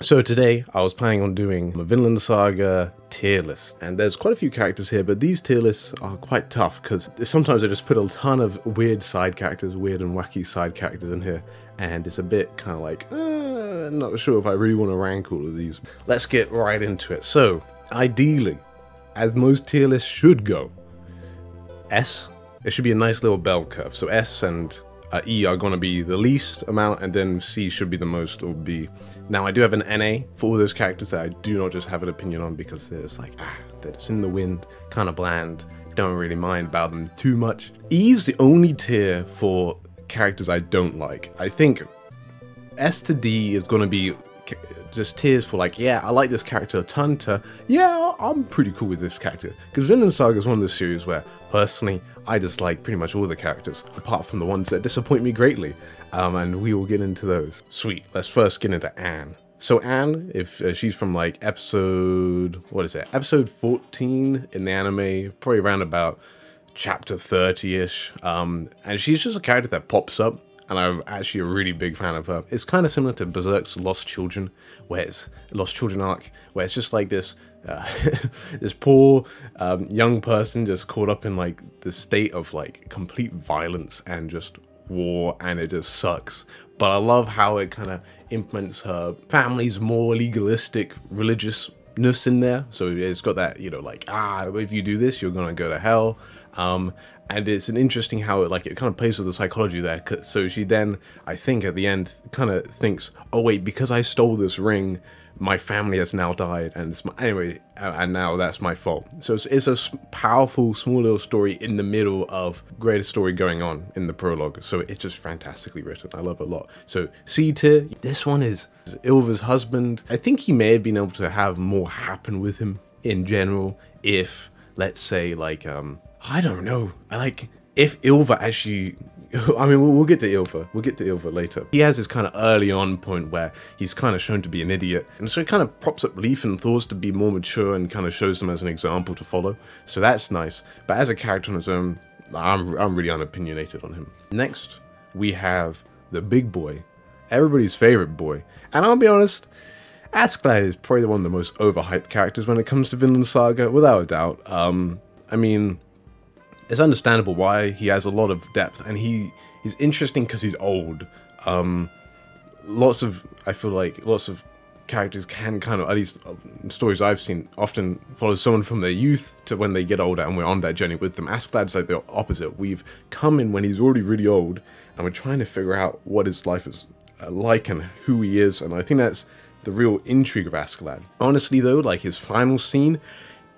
So today I was planning on doing a Vinland Saga tier list, and there's quite a few characters here, but these tier lists are quite tough because sometimes I just put a ton of weird side characters, weird and wacky side characters in here, and it's a bit kind of like, not sure if I really want to rank all of these. Let's get right into it. So ideally, as most tier lists should go, S, it should be a nice little bell curve. So S and E are going to be the least amount, and then C should be the most, or B. Now, I do have an NA for all those characters that I do not just have an opinion on because they're just like, they're just in the wind, kind of bland, don't really mind about them too much. E is the only tier for characters I don't like. I think S to D is going to be just tiers for like, yeah, I like this character a ton, to, yeah, I'm pretty cool with this character. Because Vinland Saga is one of those series where, personally, I just like pretty much all the characters, apart from the ones that disappoint me greatly. And we will get into those. Sweet, let's first get into Anne. So Anne, if she's from like episode, what is it? Episode 14 in the anime, probably around about chapter 30-ish. And she's just a character that pops up, and I'm actually a really big fan of her. It's kind of similar to Berserk's Lost Children, where it's Lost Children arc, where it's just like this this poor young person just caught up in like the state of like complete violence and just war, and it just sucks. But I love how it kind of implements her family's more legalistic religiousness in there. So it's got that, you know, like, if you do this, you're gonna go to hell. And it's an interesting how it kind of plays with the psychology there. So she then, I think at the end, kind of thinks, oh wait, because I stole this ring, my family has now died, and it's my, anyway, and now that's my fault. So it's a powerful, small little story in the middle of greater story going on in the prologue. So it's just fantastically written. I love it a lot. So C tier, this one is Ylva's husband. I think he may have been able to have more happen with him in general if, let's say, like, I don't know, if Ylva actually, I mean, we'll get to Ylva. We'll get to Ylva later. He has this kind of early on point where he's kind of shown to be an idiot. And so he kind of props up Leaf and Thors to be more mature and kind of shows them as an example to follow. So that's nice. But as a character on his own, I'm really unopinionated on him. Next, we have the big boy. Everybody's favorite boy. And I'll be honest, Askeladd is probably one of the most overhyped characters when it comes to Vinland Saga, without a doubt. I mean, it's understandable why he has a lot of depth, and he's interesting because he's old. I feel like lots of characters can kind of, at least stories I've seen, often follow someone from their youth to when they get older, and we're on that journey with them. Askeladd's like the opposite. We've come in when he's already really old, and we're trying to figure out what his life is like and who he is, and I think that's the real intrigue of Askeladd. Honestly though, like his final scene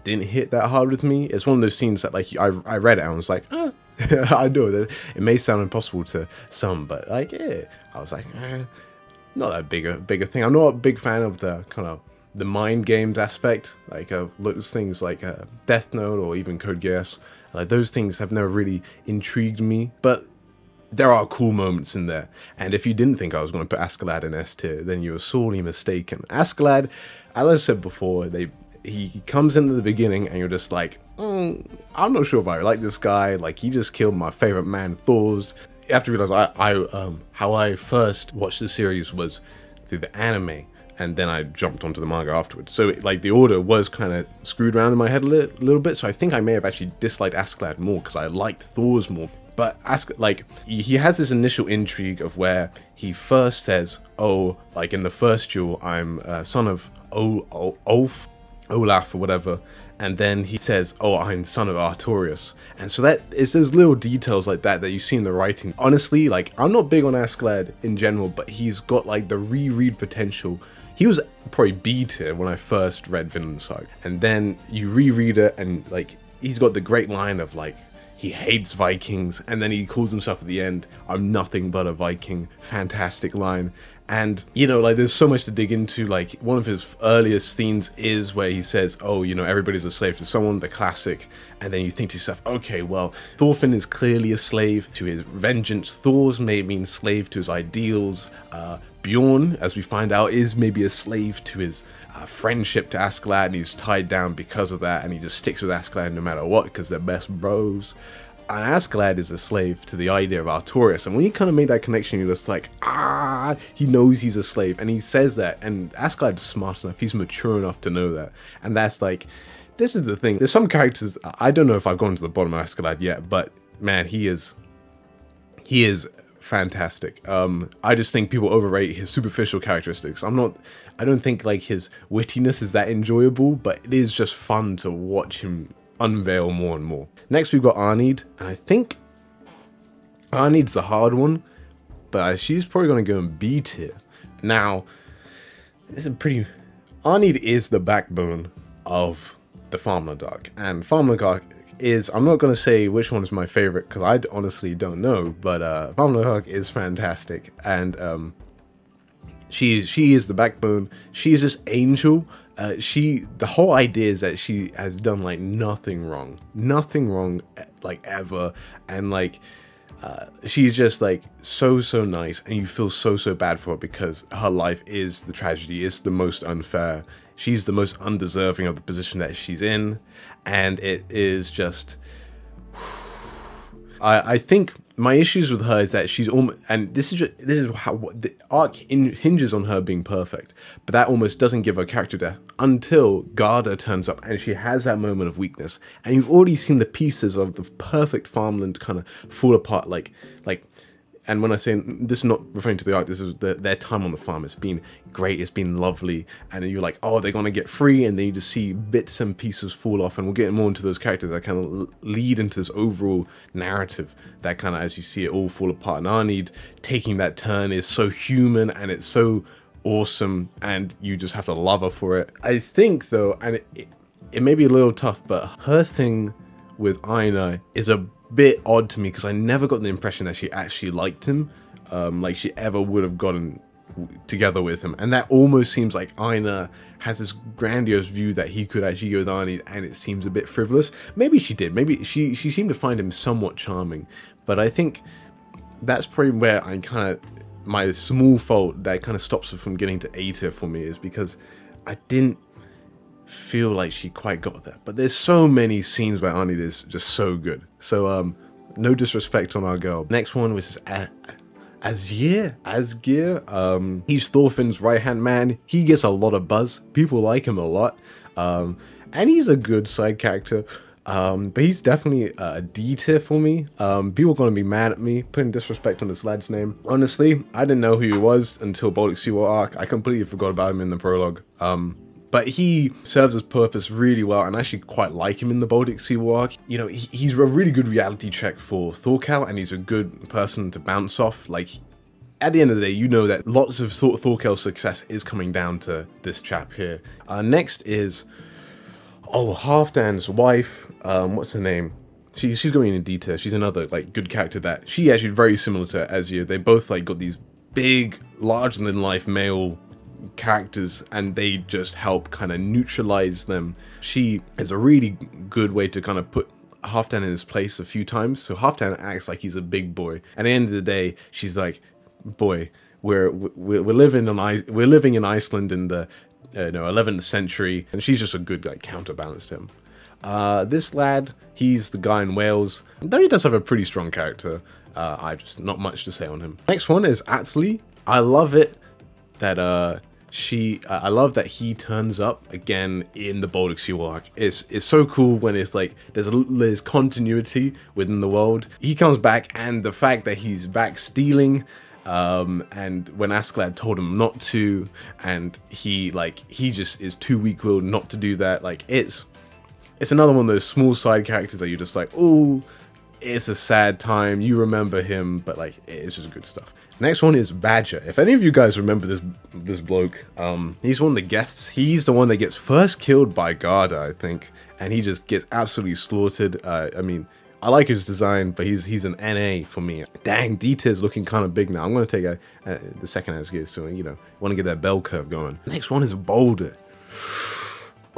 didn't hit that hard with me. It's one of those scenes that, like, I read it and I was like, I know that it may sound impossible to some, but like, yeah, I was like, not that big a thing. I'm not a big fan of the kind of the mind games aspect, like of those things like Death Note or even Code Geass. Like those things have never really intrigued me, but there are cool moments in there. And if you didn't think I was going to put Askeladd in S tier, then you were sorely mistaken. Askeladd, as I said before, he comes into the beginning and you're just like, I'm not sure if I like this guy. Like, he just killed my favorite man, Thors. You have to realize how I first watched the series was through the anime, and then I jumped onto the manga afterwards. So like the order was kind of screwed around in my head a little bit. So I think I may have actually disliked Askeladd more because I liked Thors more. But he has this initial intrigue of where he first says, oh, like in the first duel, I'm son of Olaf or whatever, and then he says, oh, I'm son of Artorius. And so that is those little details like that you see in the writing. Honestly, like, I'm not big on Askeladd in general, but he's got like the reread potential. He was probably B tier when I first read Vinland Saga, and then you reread it and like he's got the great line of like, he hates Vikings, and then he calls himself at the end, I'm nothing but a Viking. Fantastic line. And, you know, like, there's so much to dig into. Like, one of his earliest scenes is where he says, oh, you know, everybody's a slave to someone, the classic. And then you think to yourself, okay, well, Thorfinn is clearly a slave to his vengeance. Thor's may mean slave to his ideals. Bjorn, as we find out, is maybe a slave to his friendship to Askeladd, and he's tied down because of that, and he just sticks with Askeladd no matter what, because they're best bros. And Askeladd is a slave to the idea of Artorias, and when you kind of make that connection, you're just like, ah, he knows he's a slave, and he says that, and Askeladd is smart enough, he's mature enough to know that, and that's like, this is the thing, there's some characters, I don't know if I've gone to the bottom of Askeladd yet, but man, he is fantastic. I just think people overrate his superficial characteristics. I don't think like his wittiness is that enjoyable, but it is just fun to watch him unveil more and more. Next we've got Arnheid, and I think Arnheid's a hard one, but she's probably going to go in B tier. Now, this is Arnheid is the backbone of the Farmland arc, and Farmland arc is, I'm not going to say which one is my favorite because I honestly don't know, but Farmland arc is fantastic, and she is the backbone. She is this angel. The whole idea is that she has done like nothing wrong like ever, and like she's just like so nice, and you feel so bad for her because her life is the tragedy, it's the most unfair, she's the most undeserving of the position that she's in, and it is just, I think my issues with her is that she's almost, and this is how the arc hinges on her being perfect, but that almost doesn't give her character depth until Garda turns up and she has that moment of weakness, and you've already seen the pieces of the perfect farmland kind of fall apart, like, and when I say this is not referring to the arc, this is their time on the farm. It's been great, it's been lovely, and you're like, oh, they're gonna get free, and then you just see bits and pieces fall off, and we'll get more into those characters that kind of lead into this overall narrative that kind of, as you see it all fall apart. And Arnheid taking that turn is so human, and it's so awesome, and you just have to love her for it. I think though, and it may be a little tough, but her thing with Einar is a bit odd to me because I never got the impression that she actually liked him, like she ever would have gotten together with him, and that almost seems like Einar has this grandiose view that he could actually go with Arnheid, and it seems a bit frivolous. Maybe she did, maybe she seemed to find him somewhat charming, but I think that's probably where I kind of, my small fault that kind of stops her from getting to A tier for me, is because I didn't feel like she quite got there. But there's so many scenes where Arnheid is just so good. So no disrespect on our girl. Next one, which is Asgeir. He's Thorfinn's right hand man. He gets a lot of buzz. People like him a lot, and he's a good side character. But he's definitely a D tier for me. People are gonna be mad at me putting disrespect on this lad's name. Honestly, I didn't know who he was until Baldr Seawall arc. I completely forgot about him in the prologue. But he serves his purpose really well, and I actually quite like him in the Baldr Seawall arc. You know, he's a really good reality check for Thorkel, and he's a good person to bounce off. Like, at the end of the day, you know that lots of Thorkel's success is coming down to this chap here. Next is, oh, Halfdan's wife. What's her name? She's going in D tier. She's another like good character that she actually very similar to Azure. They both like got these big, larger than life male characters, and they just help kind of neutralize them. She is a really good way to kind of put Halfdan in his place a few times. So Halfdan acts like he's a big boy, and at the end of the day, she's like, boy, we're living in Iceland in the 11th century, and she's just a good like counterbalance to him. This lad, he's the guy in Wales, though he does have a pretty strong character. I just not much to say on him. Next one is Atli. I love it that I love that he turns up again in the Baldr Seawall arc. It's so cool when it's like there's continuity within the world. He comes back, and the fact that he's back stealing, and when Askeladd told him not to, and he just is too weak-willed not to do that. Like, it's another one of those small side characters that you're just like, oh, it's a sad time, you remember him, but like, it's just good stuff. Next one is Badger. If any of you guys remember this bloke, he's one of the guests. He's the one that gets first killed by Garda, I think, and he just gets absolutely slaughtered. I mean, I like his design, but he's an NA for me. Dang, D tier's looking kind of big now. I'm going to take the second Asgeir, so, you know, want to get that bell curve going. Next one is Baldr.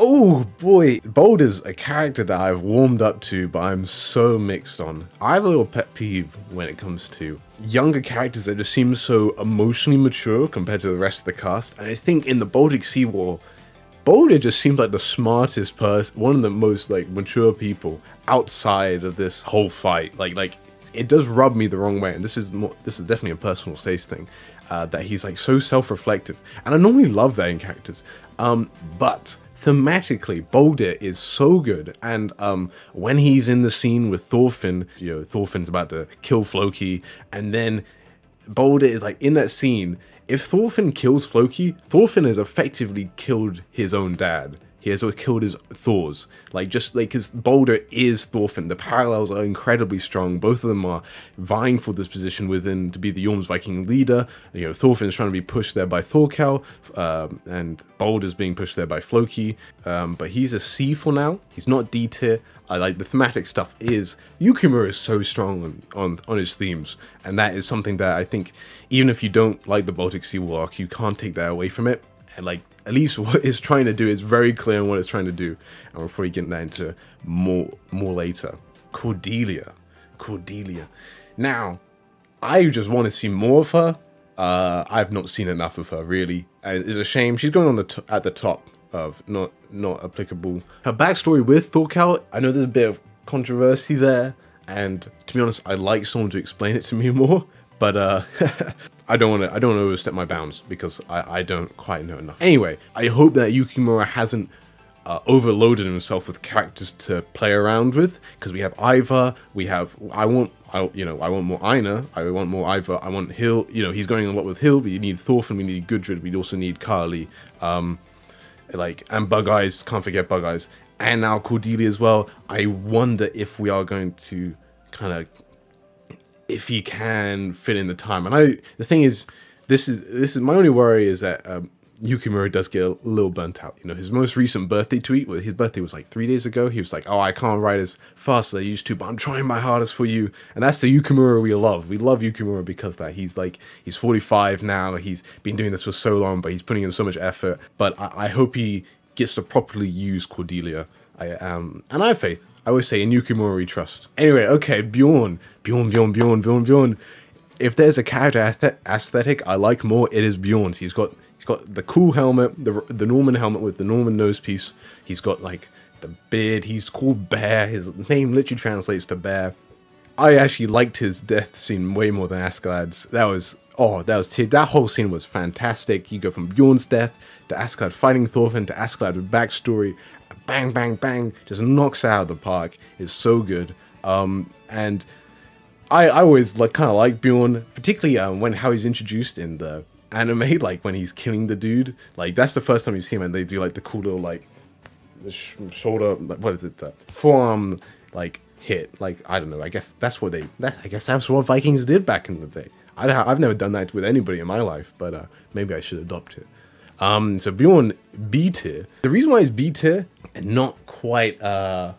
Oh boy, Baldr's a character that I've warmed up to, but I'm so mixed on. I have a little pet peeve when it comes to younger characters that just seem so emotionally mature compared to the rest of the cast. And I think in the Baldr Seawall, Baldr just seems like the smartest person, one of the most like mature people outside of this whole fight. Like it does rub me the wrong way, and this is definitely a personal taste thing, that he's like so self-reflective, and I normally love that in characters, but thematically Baldr is so good. And when he's in the scene with Thorfinn, you know, Thorfinn's about to kill Floki, and then Baldr is like in that scene. If Thorfinn kills Floki, Thorfinn has effectively killed his own dad. He has killed his Thors. Like, just like, because Baldr is Thorfinn. The parallels are incredibly strong. Both of them are vying for this position within to be the Jorm's Viking leader. You know, Thorfinn is trying to be pushed there by Thorkel, and Baldr is being pushed there by Floki. But he's a C for now. He's not D tier. I like the thematic stuff. Yukimura is so strong on his themes, and that is something that I think, even if you don't like the Baltic Sea War arc, you can't take that away from it. And like, at least what it's trying to do is very clear on what it's trying to do, and we'll probably get that into more later. Cordelia. Now, I just want to see more of her. I've not seen enough of her, really, and it's a shame. She's going on at the top of not applicable. Her backstory with Thorkel, I know there's a bit of controversy there, and to be honest, I'd like someone to explain it to me more, but I don't want to overstep my bounds, because I don't quite know enough. Anyway, I hope that Yukimura hasn't overloaded himself with characters to play around with, because we have Ivar, I want more Aina, I want more Ivar, I want Hill, you know, he's going a lot with Hill, but you need Thorfinn, we need Gudrid, we also need Carly, and Bug Eyes, can't forget Bug Eyes, and now Cordelia as well. I wonder if we are going to kind of, if he can fit in the time. And the thing is, this is my only worry, is that Yukimura does get a little burnt out. You know, his most recent birthday tweet, his birthday was like 3 days ago, he was like, oh, I can't write as fast as I used to, but I'm trying my hardest for you. And that's the Yukimura we love. We love Yukimura because that he's 45 now, he's been doing this for so long, but he's putting in so much effort. But I hope he gets to properly use Cordelia. And I have faith. I always say, in Yukimura we trust. Anyway, okay, Bjorn. If there's a character aesthetic I like more, it is Bjorn's. He's got the cool helmet, the Norman helmet with the Norman nose piece. He's got like the beard. He's called Bear. His name literally translates to bear. I actually liked his death scene way more than Askeladd's. That whole scene was fantastic. You go from Bjorn's death to Asgard fighting Thorfinn to Asgard with backstory. Bang, bang, bang. Just knocks out of the park. It's so good. And I always kind of like Bjorn, particularly how he's introduced in the anime, like when he's killing the dude. Like, that's the first time you see him, and they do like the cool little like the shoulder, what is it, the forearm like hit. Like, I don't know. I guess that's what Vikings did back in the day. I've never done that with anybody in my life, but maybe I should adopt it. So Bjorn, B tier. The reason why he's B tier and not quite A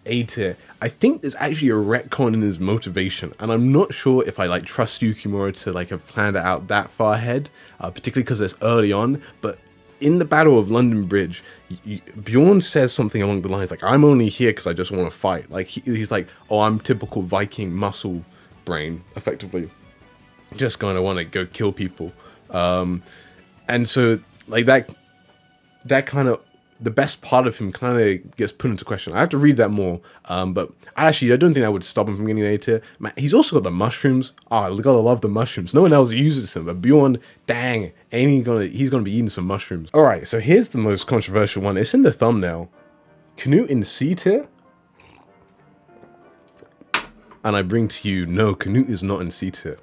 tier, I think there's actually a retcon in his motivation, and I'm not sure if I trust Yukimura to have planned it out that far ahead, particularly because it's early on. But in the Battle of London Bridge, Bjorn says something along the lines like, "I'm only here because I just want to fight." Like he's like, "Oh, I'm typical Viking muscle brain, effectively, just gonna want to go kill people." And so like that kind of, the best part of him kind of gets put into question. I have to read that more, but I don't think that would stop him from getting A tier. Man, he's also got the mushrooms. Oh, gotta love the mushrooms. No one else uses them, but Bjorn, dang, he's gonna be eating some mushrooms. All right, so here's the most controversial one. It's in the thumbnail. Canute in C tier, and I bring to you, no, Canute is not in C tier.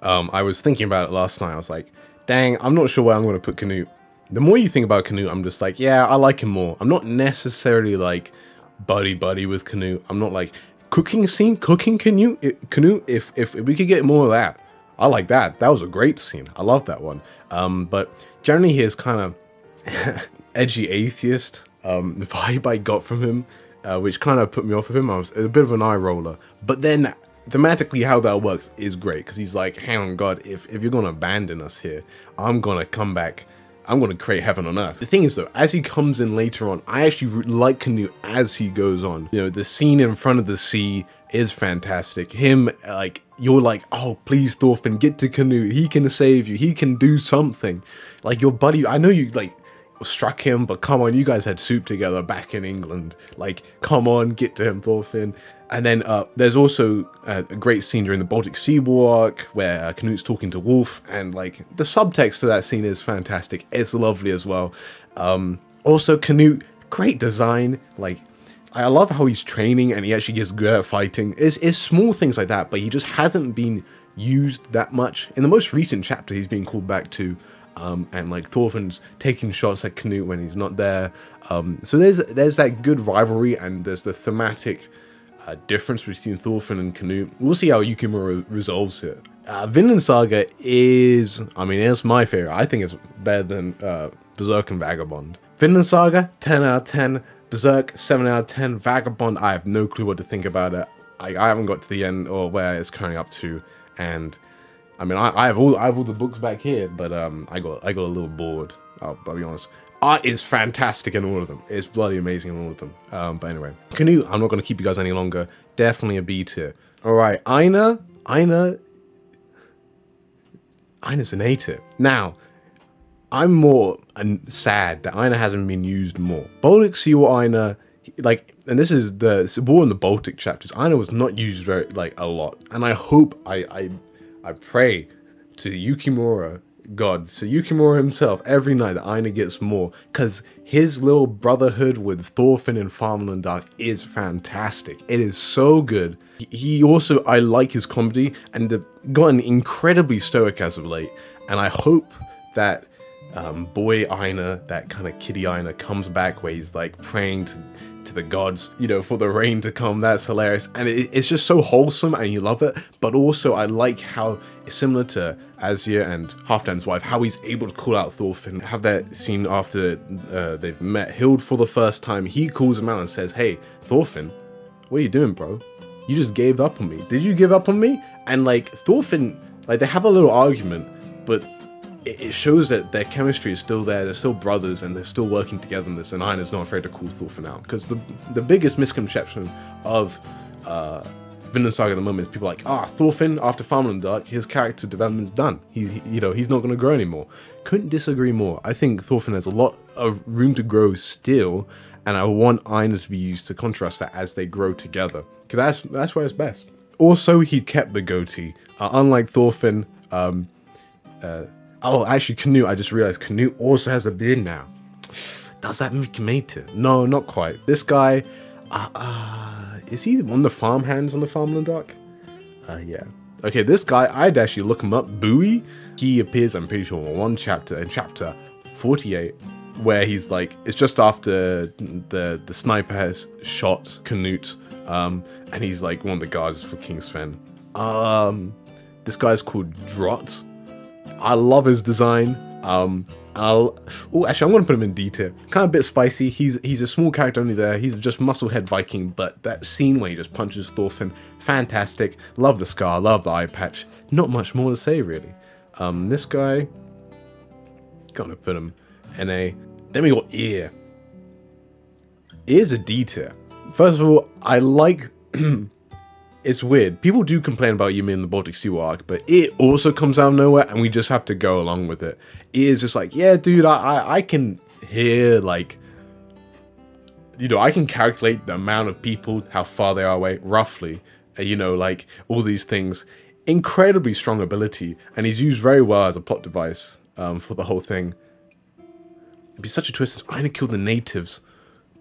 I was thinking about it last night. I was like, dang, I'm not sure where I'm gonna put Canute. The more you think about Canute, I'm just like, yeah, I like him more. I'm not necessarily like buddy with Canute. I'm not like cooking Canute. If we could get more of that, I like that. That was a great scene. I love that one. But generally his kind of edgy atheist vibe I got from him, which kind of put me off of him. I was a bit of an eye roller. But then thematically how that works is great, because he's like, hang on, God, if you're gonna abandon us here, I'm gonna come back. I'm going to create heaven on earth. The thing is though, as he comes in later on, I actually like Canute as he goes on. You know, the scene in front of the sea is fantastic. Him, like, you're like, oh, please Thorfinn, get to Canute. He can save you. He can do something. Like, your buddy, I know you, like, struck him, but come on, you guys had soup together back in England. Like, come on, get to him, Thorfinn. And then there's also a great scene during the Baltic Sea War arc where Knut's talking to Wolf, and like the subtext to that scene is fantastic. It's lovely as well. Also, Knut, great design. Like, I love how he's training and he actually gets good at fighting. It's small things like that, but he just hasn't been used that much. In the most recent chapter, he's been called back to, and like Thorfinn's taking shots at Knut when he's not there. So there's that good rivalry, and there's the thematic difference between Thorfinn and Knut. We'll see how Yukimura resolves it. Vinland Saga is, I mean, it's my favorite. I think it's better than Berserk and Vagabond. Vinland Saga, 10 out of 10. Berserk, 7 out of 10. Vagabond, I have no clue what to think about it. I haven't got to the end or where it's coming up to, and I mean, I have all the books back here, but I got a little bored. I'll be honest. Art is fantastic in all of them. It's bloody amazing in all of them. But anyway, Knut, I'm not going to keep you guys any longer. Definitely a B tier. All right, Einar. Einar's an A tier. Now, I'm more sad that Einar hasn't been used more. Baltic Sea War Einar, like, and this is the War in the Baltic chapters. Einar was not used very, like, a lot, and I hope, I pray to Yukimura God, so Yukimura himself, every night that Einar gets more, because his little brotherhood with Thorfinn and Farmland arc is fantastic. It is so good. He also, I like his comedy, and gotten incredibly stoic as of late, and I hope that boy Einar, that kind of kiddie Einar, comes back where he's like praying to the gods, you know, for the rain to come. That's hilarious, and it's just so wholesome, and you love it. But also, I like how it's similar to Azure and Halfdan's wife, how he's able to call out Thorfinn. Have that scene after they've met Hild for the first time. He calls him out and says, "Hey, Thorfinn, what are you doing, bro? You just gave up on me. Did you give up on me?" And like Thorfinn, like they have a little argument, but it shows that their chemistry is still there. They're still brothers, and they're still working together in this. And Einar's not afraid to call Thorfinn out, because the biggest misconception of Vinland Saga at the moment is people are like, Thorfinn after Farmland arc, his character development's done. You know, he's not going to grow anymore. Couldn't disagree more. I think Thorfinn has a lot of room to grow still, and I want Einar to be used to contrast that as they grow together, because that's where it's best. Also, he kept the goatee, unlike Thorfinn. Oh, actually, Knut, I just realized Knut also has a beard now. Does that make him mated? No, not quite. This guy, is he one of the farmhands on the Farmland arc? Yeah. Okay, this guy, I'd actually look him up. Bowie, he appears, I'm pretty sure, in one chapter, in chapter 48, where he's like, it's just after the sniper has shot Knut, and he's like one of the guards for King Sven. This guy's called Drott. I love his design. Actually, I'm gonna put him in D tier. Kind of a bit spicy. He's a small character only there. He's just musclehead Viking, but that scene where he just punches Thorfinn, fantastic. Love the scar, love the eye patch. Not much more to say really. This guy, gonna put him in A. Then we got Ear. Ear's a D tier. First of all, I like. It's weird. People do complain about Yumi in the Baltic Sea War arc, but it also comes out of nowhere, and we just have to go along with it. It is just like, yeah, dude, I can hear, like, you know, I can calculate the amount of people, how far they are away, roughly, you know, like, all these things. Incredibly strong ability, and he's used very well as a plot device for the whole thing. It'd be such a twist as Einar killed the natives.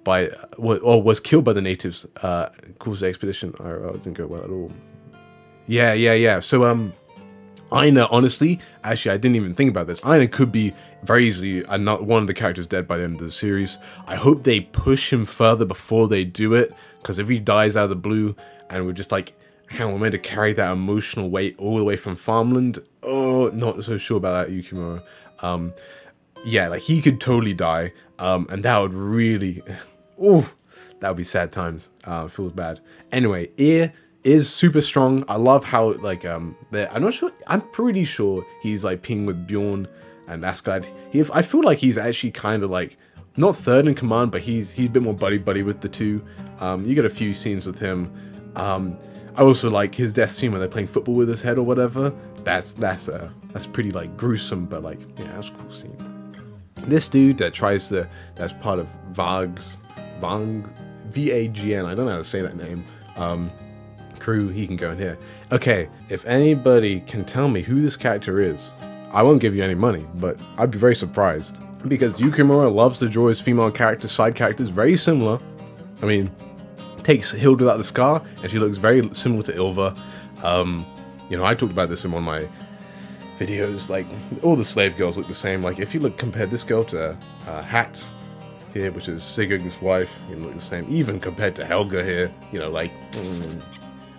Was killed by the natives, caused the expedition. I didn't go well at all. Yeah. So, Einar, honestly, actually, I didn't even think about this. Einar could be very easily not one of the characters dead by the end of the series. I hope they push him further before they do it, because if he dies out of the blue, and we're just like, hang on, we're meant to carry that emotional weight all the way from Farmland. Oh, not so sure about that, Yukimura. Yeah, like, he could totally die, and that would really... Ooh, that would be sad times. Feels bad. Anyway, Ear is super strong. I love how, like, I'm not sure, I'm pretty sure he's, like, peeing with Bjorn and Askeladd. I feel like he's actually kind of, like, not third in command, but he's a bit more buddy-buddy with the two. You get a few scenes with him. I also like his death scene when they're playing football with his head or whatever. That's pretty, like, gruesome, but, like, yeah, that's a cool scene. This dude that tries to, that's part of V-A-G-N, I don't know how to say that name, crew, he can go in here. Okay, if anybody can tell me who this character is, I won't give you any money, but I'd be very surprised. Because Yukimura loves to draw his female characters, side characters, very similar. I mean, takes Hild without the scar, and she looks very similar to Ylva. You know, I talked about this in one of my videos, like, all the slave girls look the same. Like, if you compare this girl to Hat here, which is Sigurd's wife, you look the same. Even compared to Helga here, you know, like,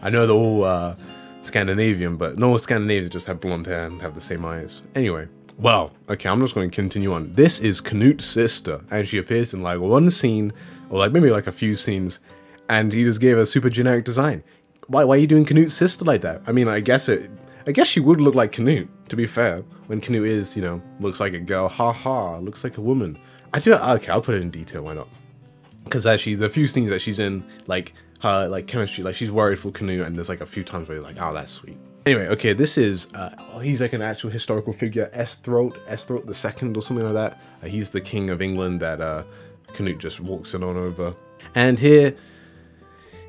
I know they're all Scandinavian, but no Scandinavians just have blonde hair and have the same eyes. Anyway, well, okay, I'm just going to continue on. This is Knut's sister, and she appears in like one scene, or like maybe like a few scenes, and he just gave her a super generic design. Why are you doing Knut's sister like that? I mean, I guess she would look like Knut, to be fair, when Knut is, you know, looks like a girl, haha, looks like a woman. Okay, I'll put it in detail, why not? Because actually, the few scenes that she's in, like, her, like, chemistry, like, she's worried for Knut, and there's, like, a few times where you're like, oh, that's sweet. Anyway, okay, this is, he's like an actual historical figure, Ethelred II or something like that. He's the king of England that, Knut just walks in on over. And here,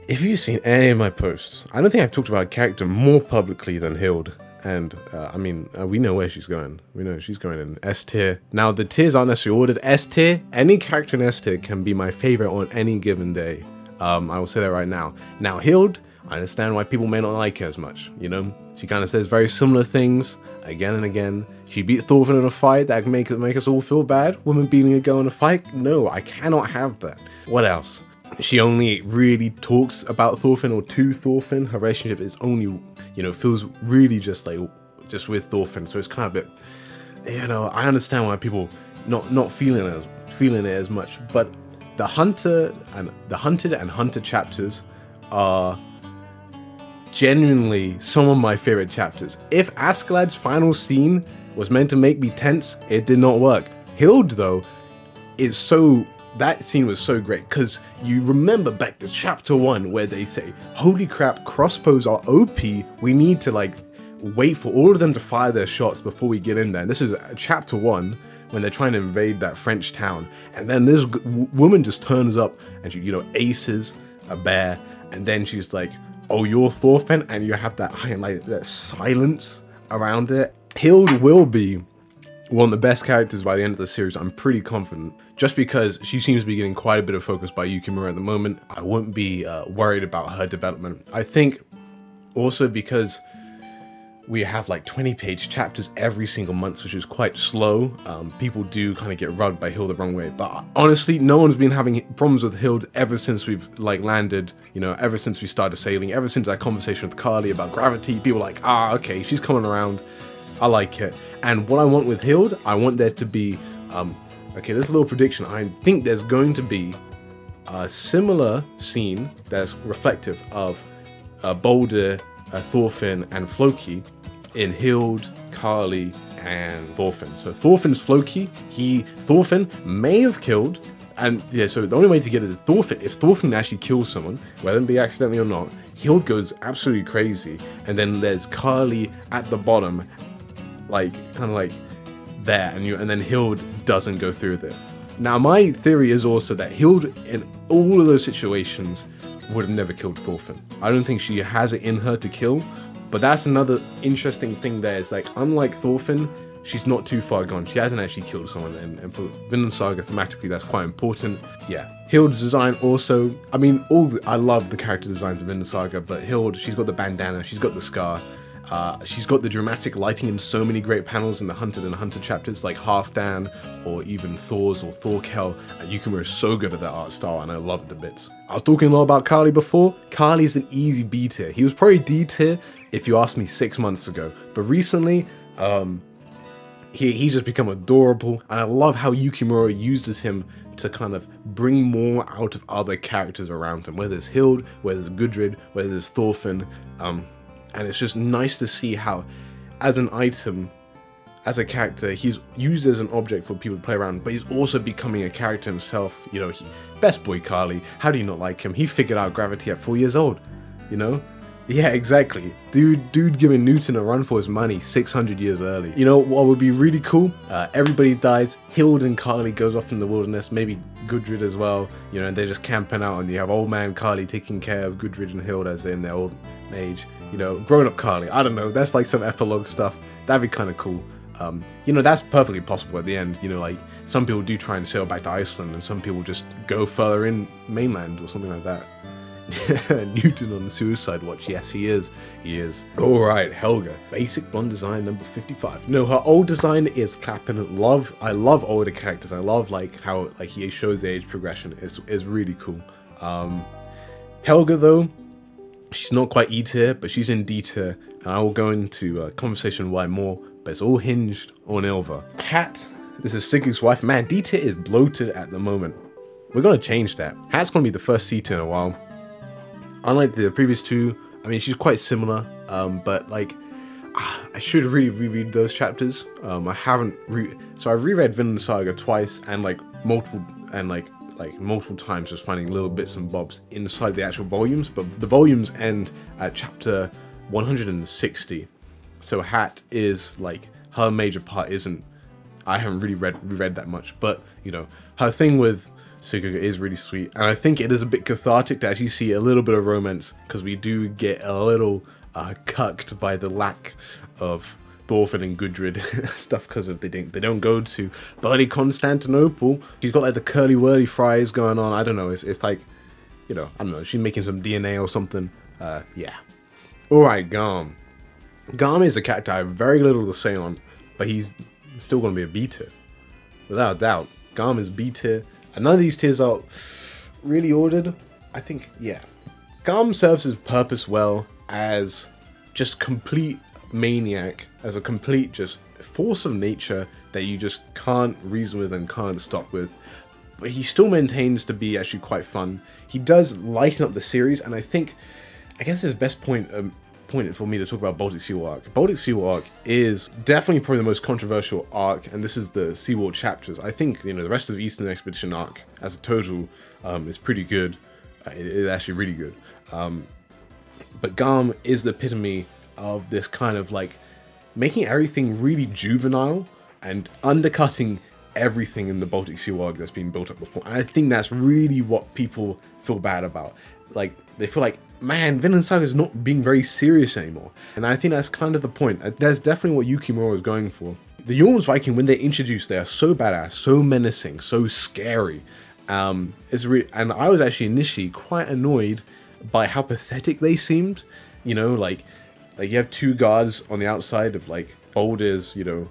if you've seen any of my posts, I don't think I've talked about a character more publicly than Hild. And, I mean, we know where she's going. We know she's going in S tier. Now, the tiers aren't necessarily ordered. S tier, any character in S tier can be my favorite on any given day. I will say that right now. Now, Hild, I understand why people may not like her as much, you know? She kind of says very similar things again and again. She beat Thorfinn in a fight that can make us all feel bad. Woman beating a girl in a fight? No, I cannot have that. What else? She only really talks about Thorfinn or to Thorfinn. Her relationship is only, you know, feels really just like, just with Thorfinn. So it's kind of a bit, you know, I understand why people not feeling it as much. But the hunted and hunter chapters are genuinely some of my favorite chapters. If Askeladd's final scene was meant to make me tense, it did not work. Hild, though, is so... That scene was so great, because you remember back to chapter 1 where they say, holy crap, crossbows are OP, we need to like wait for all of them to fire their shots before we get in there. And this is chapter 1 when they're trying to invade that French town, and then this woman just turns up and she, you know, aces a bear, and then she's like, oh, you're Thorfinn, and you have that like that silence around it. Hild will be one of the best characters by the end of the series, I'm pretty confident. Just because she seems to be getting quite a bit of focus by Yukimura at the moment, I wouldn't be worried about her development. I think also because we have like 20-page chapters every single month, which is quite slow. People do kind of get rubbed by Hild the wrong way. But honestly, no one's been having problems with Hild ever since we've like landed, you know, ever since we started sailing, ever since that conversation with Carly about gravity. People are like, ah, okay, she's coming around. I like it. And what I want with Hild, I want there to be, okay, there's a little prediction. I think there's going to be a similar scene that's reflective of Baldr, Thorfinn, and Floki in Hild, Carly, and Thorfinn. So Thorfinn's Floki, Thorfinn may have killed, and yeah, so the only way to get it is Thorfinn. If Thorfinn actually kills someone, whether it be accidentally or not, Hild goes absolutely crazy, and then there's Carly at the bottom, like kind of like there, and then Hild doesn't go through with it. Now my theory is also that Hild in all of those situations would have never killed Thorfinn. I don't think she has it in her to kill, but that's another interesting thing there. Is like, unlike Thorfinn, she's not too far gone. She hasn't actually killed someone, and for Vinland Saga thematically that's quite important. Yeah, Hild's design also, I mean, I love the character designs of Vinland Saga, but Hild, she's got the bandana, she's got the scar, she's got the dramatic lighting in so many great panels in the Hunted and Hunter chapters, like Halfdan or even Thor's or Thorkel. Yukimura is so good at that art style, and I love it to bits. I was talking a lot about Carly before. Carly's an easy B tier. He was probably D tier if you asked me 6 months ago, but recently, he's just become adorable, and I love how Yukimura uses him to kind of bring more out of other characters around him, whether it's Hild, whether it's Gudrid, whether it's Thorfinn, and it's just nice to see how, as an item, as a character, he's used as an object for people to play around, but he's also becoming a character himself. You know, best boy Carly, how do you not like him? He figured out gravity at 4 years old, you know? Yeah, exactly. Dude giving Newton a run for his money 600 years early. You know what would be really cool? Everybody dies, Hild and Carly goes off in the wilderness, maybe Gudrid as well, you know, and they're just camping out, and you have old man Carly taking care of Gudrid and Hild as they're in their old age. You know, grown up Carly, I don't know, that's like some epilogue stuff. That'd be kind of cool. You know, that's perfectly possible at the end. You know, like, some people do try and sail back to Iceland, and some people just go further in mainland or something like that. Newton on the suicide watch. Yes, he is. He is. Alright, Helga. Basic blonde design number 55. No, her old design is clapping. I love older characters. I love like how like he shows the age progression. It's really cool. Helga though, she's not quite E tier, but she's in D tier, and I will go into a conversation why more, but it's all hinged on Ylva. Hat. This is Sigurd's wife. Man, D tier is bloated at the moment. We're gonna change that. Hat's gonna be the first C tier in a while. Unlike the previous two, I mean, she's quite similar, but like, I should really reread those chapters. I haven't so I've reread Vinland Saga twice, and like multiple times, just finding little bits and bobs inside the actual volumes. But the volumes end at chapter 160, so Hat is like, her major part isn't. I haven't really reread that much, but you know, her thing with Sigurd is really sweet, and I think it is a bit cathartic to actually see a little bit of romance, because we do get a little cucked by the lack of Thorfinn and Gudrid stuff, because of they don't go to bloody Constantinople. She's got like the curly whirly fries going on. I don't know. It's like, you know, I don't know. She's making some DNA or something. Yeah. All right, Garm. Garm is a character I have very little to say on, but he's still going to be a B tier, without a doubt. Garm is B tier. And none of these tiers are really ordered. I think, yeah. Garm serves his purpose well as just complete maniac, as a complete just force of nature that you just can't reason with and can't stop with. But he still maintains to be actually quite fun. He does lighten up the series, and I guess his best point for me to talk about Baltic Sea War arc. Baltic Sea War arc is definitely probably the most controversial arc, and this is the Sea War chapters. I think, you know, the rest of the Eastern Expedition arc as a total is pretty good. It is actually really good. But Garm is the epitome of this kind of like making everything really juvenile and undercutting everything in the Baltic Sea War arc that's been built up before. And I think that's really what people feel bad about. Like, they feel like, man, Vinland Saga is not being very serious anymore. And I think that's kind of the point. That's definitely what Yukimura was going for. The Jormungsviking, when they're introduced, they are so badass, so menacing, so scary. And I was actually initially quite annoyed by how pathetic they seemed. You know, like you have two guards on the outside of like Baldr's, you know,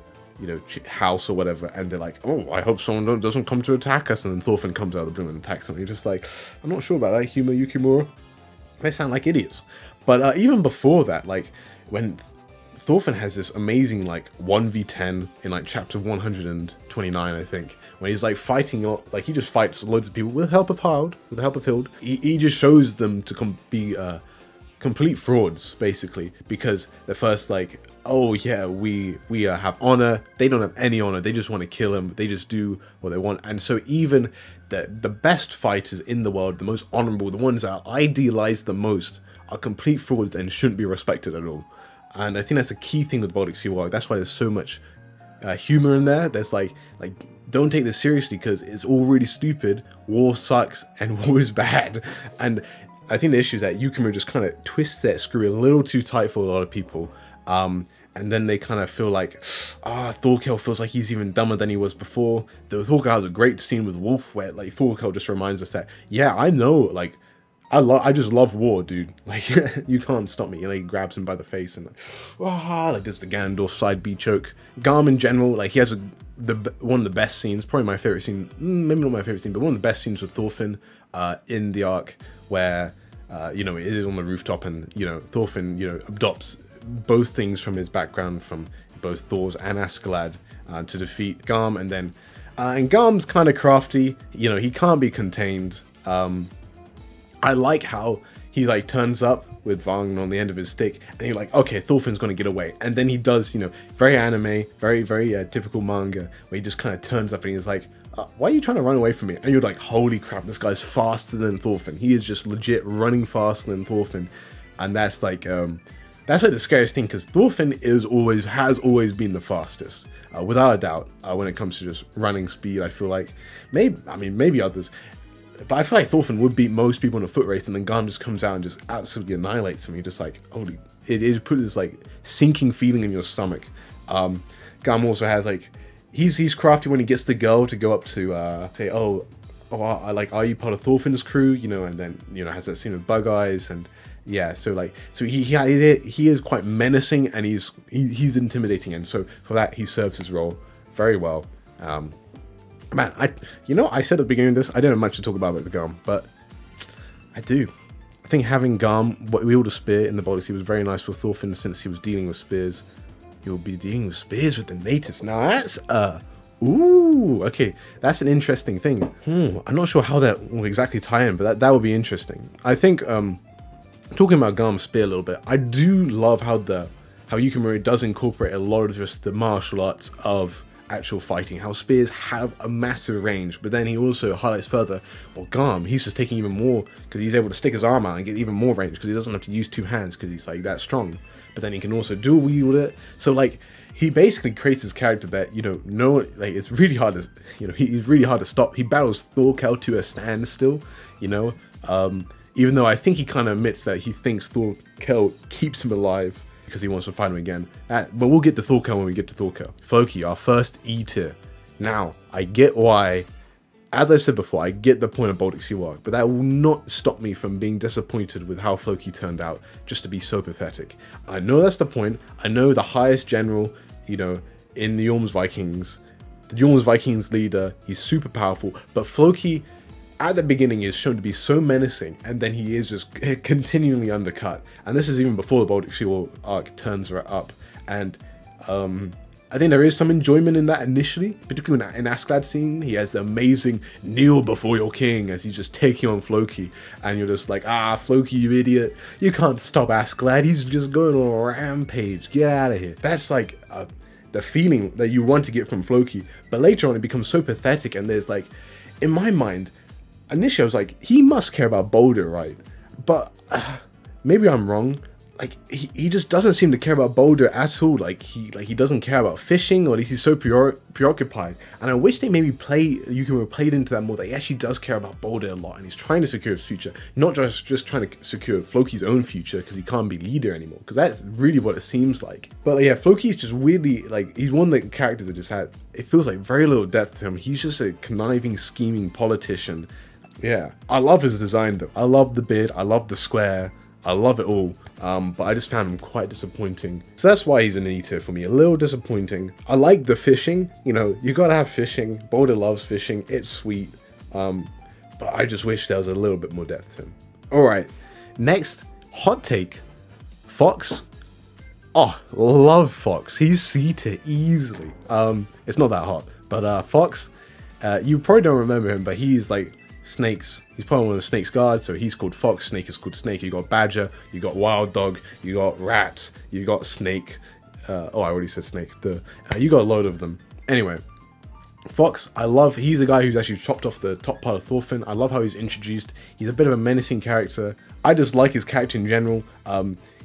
house or whatever, and they're like, oh, I hope someone doesn't come to attack us, and then Thorfinn comes out of the blue and attacks them. And you're just like, I'm not sure about that humor, Yukimura. They sound like idiots. But even before that, like when Thorfinn has this amazing like 1v10 in like chapter 129, I think, when he's like fighting, like he just fights loads of people with the help of Hild. He just shows them to be complete frauds, basically, because they're first like, oh yeah, we have honor. They don't have any honor. They just want to kill him. They just do what they want. And so even the best fighters in the world, the most honorable, the ones that are idealized the most, are complete frauds and shouldn't be respected at all. And I think that's a key thing with Baltic Sea War. That's why there's so much humor in there. There's like don't take this seriously because it's all really stupid. War sucks and war is bad. And I think the issue is that Yukimura just kind of twists that screw a little too tight for a lot of people. And then they kind of feel like, Thorkel feels like he's even dumber than he was before. The Thorkel has a great scene with Wolf where like Thorkel just reminds us that, yeah, I know, like, I just love war, dude. Like, you can't stop me. And he grabs him by the face and like this is the Ganondorf side B choke. Garm in general, like he has one of the best scenes, probably my favorite scene, maybe not my favorite scene, but one of the best scenes with Thorfinn in the arc where, you know, it is on the rooftop and, you know, Thorfinn, you know, adopts both things from his background, from both Thor's and Askeladd, to defeat Garm. And then and Garm's kind of crafty, you know, he can't be contained. I like how he like turns up with Vang on the end of his stick and you're like, okay, Thorfinn's gonna get away, and then he does, you know, very anime, very typical manga, where he just kind of turns up and he's like, why are you trying to run away from me? And you're like, holy crap, this guy's faster than Thorfinn. He is just legit running faster than Thorfinn. and that's like the scariest thing, because Thorfinn has always been the fastest, without a doubt, when it comes to just running speed. I feel like maybe others, but I feel like Thorfinn would beat most people in a foot race, and then Garm just comes out and just absolutely annihilates him. You're just like, holy, it put this like sinking feeling in your stomach. Garm also has like, he's crafty when he gets the girl to go up to say, oh, I like, are you part of Thorfinn's crew, you know, and then, you know, has that scene with Bug Eyes, and yeah, so he is quite menacing, and he's intimidating, and so for that he serves his role very well. Man, I said at the beginning of this, I don't have much to talk about with the Garm, but I do. I think having Garm wield a spear in the Baldr was very nice for Thorfinn, since he was dealing with spears. You'll be dealing with spears with the natives. Now that's ooh, okay, that's an interesting thing. I'm not sure how that will exactly tie in, but that would be interesting. I think talking about Garm's spear a little bit, I do love how Yukimura does incorporate a lot of just the martial arts of actual fighting, how spears have a massive range, but then he also highlights further, well, Garm, he's just taking even more, because he's able to stick his arm out and get even more range, because he doesn't have to use 2 hands, because he's like that strong, but then he can also dual wield it. So like, he basically creates this character that, you know, it's really hard to, you know, he's really hard to stop. He battles Thorkel to a standstill, you know, even though I think he kind of admits that he thinks Thorkel keeps him alive because he wants to fight him again. But we'll get to Thorkel when we get to Thorkel. Floki, our first E tier. Now, I get why, as I said before, I get the point of Baldr arc, but that will not stop me from being disappointed with how Floki turned out, just to be so pathetic. I know that's the point. I know the highest general, you know, in the Vikings, the Vikings leader, he's super powerful, but Floki at the beginning is shown to be so menacing, and then he is just continually undercut. And this is even before the Baldr arc turns up. And I think there is some enjoyment in that initially, particularly in Askeladd scene. He has the amazing kneel before your king as he's just taking on Floki, and you're just like, ah, Floki, you idiot, you can't stop Askeladd, he's just going on a rampage, get out of here. That's like the feeling that you want to get from Floki. But later on it becomes so pathetic, and there's like, in my mind, initially I was like, he must care about Baldr, right? But maybe I'm wrong. Like, he just doesn't seem to care about Baldr at all. Like he doesn't care about fishing, or at least he's so preoccupied. And I wish they maybe Yukimura played into that more, that he actually does care about Baldr a lot, and he's trying to secure his future, not just trying to secure Floki's own future, because he can't be leader anymore, because that's really what it seems like. But yeah, Floki's just weirdly, like, he's one of the characters that just had, it feels like very little depth to him. He's just a conniving, scheming politician. Yeah, I love his design though. I love the beard, I love the square, I love it all. But I just found him quite disappointing. So that's why he's an E tier for me, a little disappointing. I like the fishing, you know, you gotta have fishing. Baldr loves fishing, it's sweet. But I just wish there was a little bit more depth to him. Alright, next, hot take. Fox. Oh, love Fox. He's C tier easily. It's not that hot, but Fox, you probably don't remember him, but he's like snakes. He's probably one of the snake's guards, so he's called Fox. Snake is called Snake. You got Badger, you got Wild Dog, you got Rat, you got Snake. Oh, I already said Snake. You got a load of them. Anyway, Fox, I love. He's a guy who's actually chopped off the top part of Thorfinn. I love how he's introduced. He's a bit of a menacing character. I just like his character in general.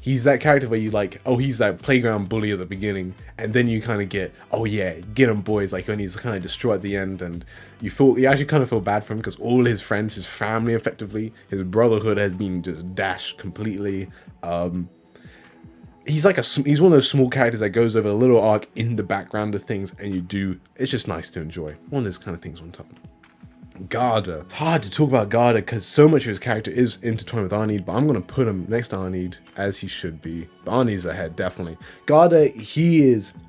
He's that character where you like, oh, he's that playground bully at the beginning, and then you kind of get, oh yeah, get him boys, like when he's kind of destroyed at the end, and you actually kind of feel bad for him, because all his friends, his family effectively, his brotherhood has been just dashed completely. He's one of those small characters that goes over a little arc in the background of things, and it's just nice to enjoy. One of those kind of things on top. Garda. It's hard to talk about Garda because so much of his character is intertwined with Arnheid, but I'm going to put him next to Arnheid as he should be. But Arnheid's ahead, definitely. Garda,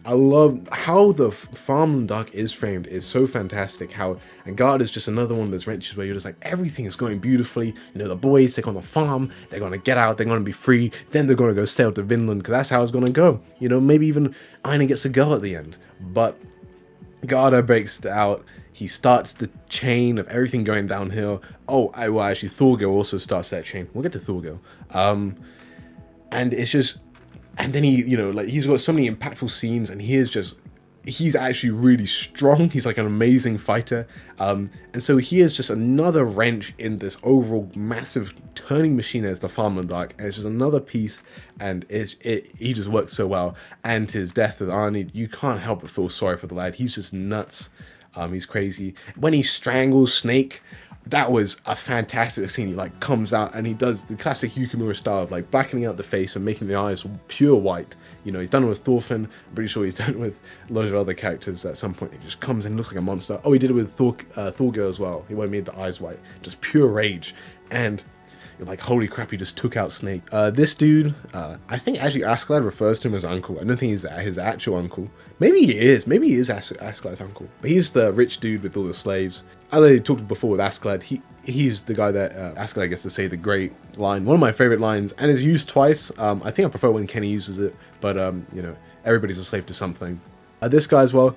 I love how the farmland arc is framed. It's so fantastic. And Garda is just another one of those wrenches where you're just like, everything is going beautifully. You know, the boys take on the farm, they're going to get out, they're going to be free, then they're going to go sail to Vinland, because that's how it's going to go. You know, maybe even Einar gets a girl at the end. But Garda breaks out. He starts the chain of everything going downhill. Oh, well, actually, Thorgil also starts that chain. We'll get to Thorgil. And it's just, and then he, you know, like, he's got so many impactful scenes, and he is just he's actually really strong. He's like an amazing fighter. And so he is just another wrench in this overall massive turning machine as the Farmland arc. And it's just another piece, and he just works so well. And his death with Arnheid, you can't help but feel sorry for the lad. He's just nuts. He's crazy. When he strangles Snake, that was a fantastic scene. He like comes out and he does the classic Yukimura style of like blackening out the face and making the eyes pure white. You know, he's done it with Thorfinn. I'm pretty sure he's done it with a lot of other characters at some point. He just comes in and looks like a monster. Oh, he did it with Thorgir as well. He made the eyes white. Just pure rage. And you're like, holy crap, he just took out Snake. This dude, I think actually Askeladd refers to him as uncle. I don't think he's his actual uncle. Maybe he is. Maybe he is Askeladd's uncle. But he's the rich dude with all the slaves. As I talked before with Askeladd, he's the guy that Askeladd gets to say the great line. One of my favorite lines, and it's used twice. I think I prefer when Kenny uses it, but you know, everybody's a slave to something. This guy as well.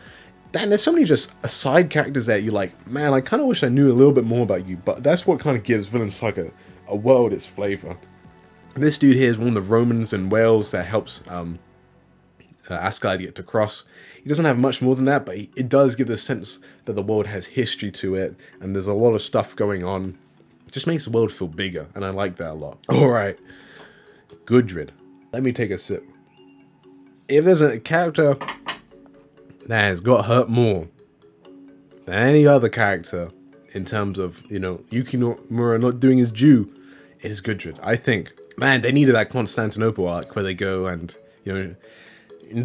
And there's so many just side characters that you're like, man, I kind of wish I knew a little bit more about you. But that's what kind of gives Vinland Saga a world its flavor. This dude here is one of the Romans in Wales that helps Askeladd get to cross. He doesn't have much more than that, but it does give the sense that the world has history to it, and there's a lot of stuff going on. It just makes the world feel bigger, and I like that a lot. Alright, Gudrid. Let me take a sip. If there's a character that has got hurt more than any other character in terms of, you know, Yukimura not doing his due, it is Gudrid. I think, man, they needed that Constantinople arc where they go and, you know,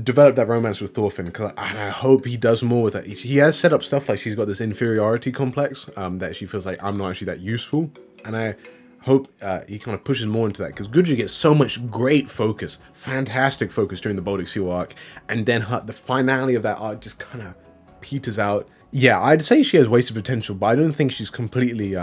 develop that romance with Thorfinn, and I hope he does more with it. He has set up stuff like she's got this inferiority complex that she feels like I'm not actually that useful, and I hope he kind of pushes more into that, because Gudrid gets so much great focus, fantastic focus during the Baldr Seal arc, and then the finale of that arc just kind of peters out. Yeah, I'd say she has wasted potential, but I don't think she's completely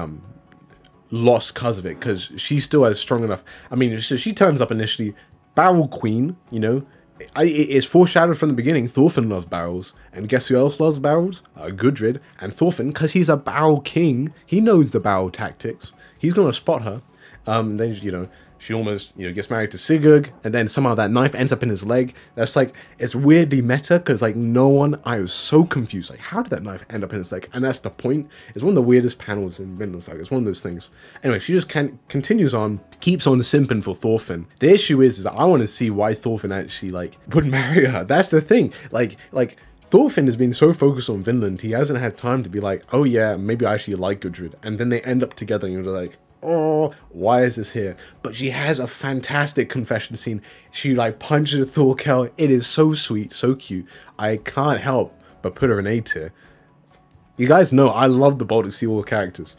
lost because of it, because she still has strong enough. I mean, so she turns up initially, Barrel Queen, you know. It's foreshadowed from the beginning. Thorfinn loves barrels, and guess who else loves barrels? Gudrid. And Thorfinn, because he's a barrel king, he knows the barrel tactics. He's gonna spot her. Then, you know, she almost, you know, gets married to Sigurd, and then somehow that knife ends up in his leg. That's like, it's weirdly meta, because like I was so confused. Like, how did that knife end up in his leg? And that's the point. It's one of the weirdest panels in Vinland Saga. It's one of those things. Anyway, she just continues on, keeps on simping for Thorfinn. The issue is that I want to see why Thorfinn actually like would marry her. That's the thing. Like Thorfinn has been so focused on Vinland, he hasn't had time to be like, oh yeah, maybe I actually like Gudrid. And then they end up together, and you're like, oh, why is this here? But she has a fantastic confession scene. She like punches Thorkel. It is so sweet, so cute. I can't help but put her in A tier. You guys know I love the Baldr Seal characters.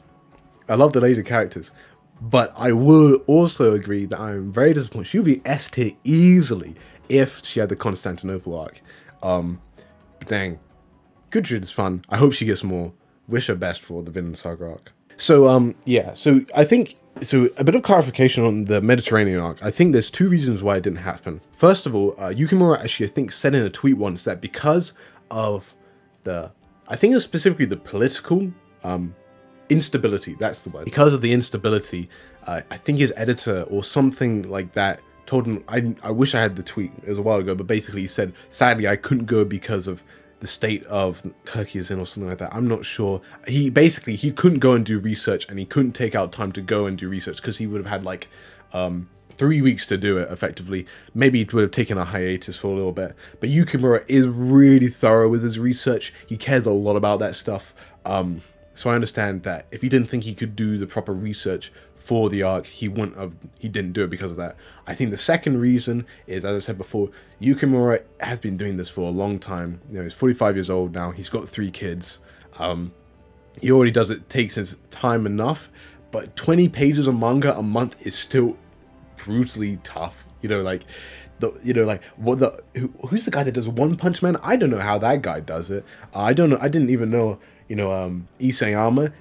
I love the later characters. But I will also agree that I am very disappointed. She would be S tier easily if she had the Constantinople arc. But dang, Gudrid is fun. I hope she gets more. Wish her best for the Vinland Saga arc. So, yeah, so I think, so a bit of clarification on the Mediterranean arc. I think there's two reasons why it didn't happen. First of all, Yukimura actually, I think, said in a tweet once that because of I think it was specifically the political instability, that's the word. Because of the instability, I think his editor or something like that told him, I wish I had the tweet, it was a while ago, but basically he said, sadly, I couldn't go because of the state of Turkey is in or something like that. I'm not sure. He couldn't go and do research, and he couldn't take out time to go and do research because he would have had like 3 weeks to do it effectively. Maybe he would have taken a hiatus for a little bit. But Yukimura is really thorough with his research. He cares a lot about that stuff. So I understand that if he didn't think he could do the proper research for the arc, he didn't do it because of that. I think the second reason is, as I said before, Yukimura has been doing this for a long time. You know, he's 45 years old now. He's got 3 kids. He already takes his time enough, but 20 pages of manga a month is still brutally tough. You know, like, who's the guy that does One Punch Man? I don't know how that guy does it. I don't know. I didn't even know, you know, Isayama.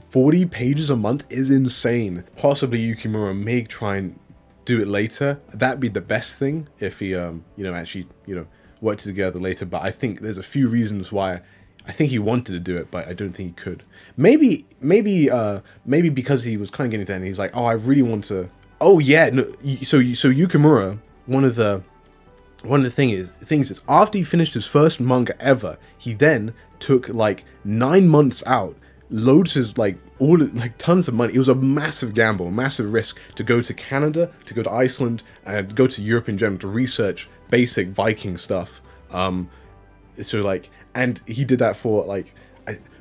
40 pages a month is insane. Possibly Yukimura may try and do it later. That'd be the best thing if he, you know, actually, you know, worked together later. But I think there's a few reasons why I think he wanted to do it, but I don't think he could. Maybe because he was kind of getting there and he's like, oh, I really want to. Oh yeah, no. So Yukimura, one of the one of the things is after he finished his first manga ever, he then took like 9 months out, loads his like tons of money. It was a massive gamble, a massive risk to go to Canada, to go to Iceland, and go to Europe in general to research basic Viking stuff. So like, and he did that for like,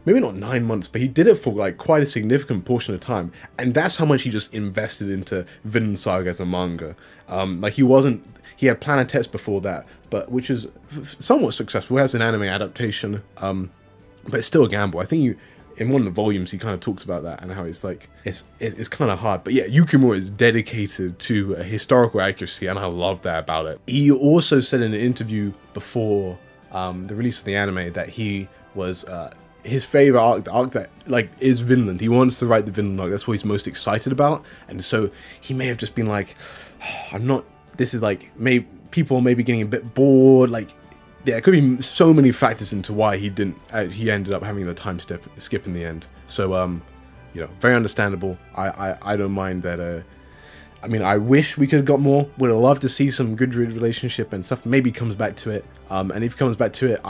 maybe not 9 months, but he did it for like quite a significant portion of time, and that's how much he just invested into Vinland Saga as a manga. Like he had Planetettes before that, but which is somewhat successful as an anime adaptation, but it's still a gamble. I think in one of the volumes he kind of talks about that and how it's like it's kind of hard. But yeah, Yukimura is dedicated to historical accuracy, and I love that about it. He also said in an interview before the release of the anime that he was his favorite arc, the arc that like is Vinland. He wants to write the Vinland arc. That's what he's most excited about. And so he may have just been like, I'm not. This is like people may be getting a bit bored. Like, yeah, it could be so many factors into why he didn't. He ended up having the time skip in the end. So you know, very understandable. I don't mind that. I mean, I wish we could have got more. Would have loved to see some Gudrid relationship and stuff. Maybe he comes back to it. And if he comes back to it,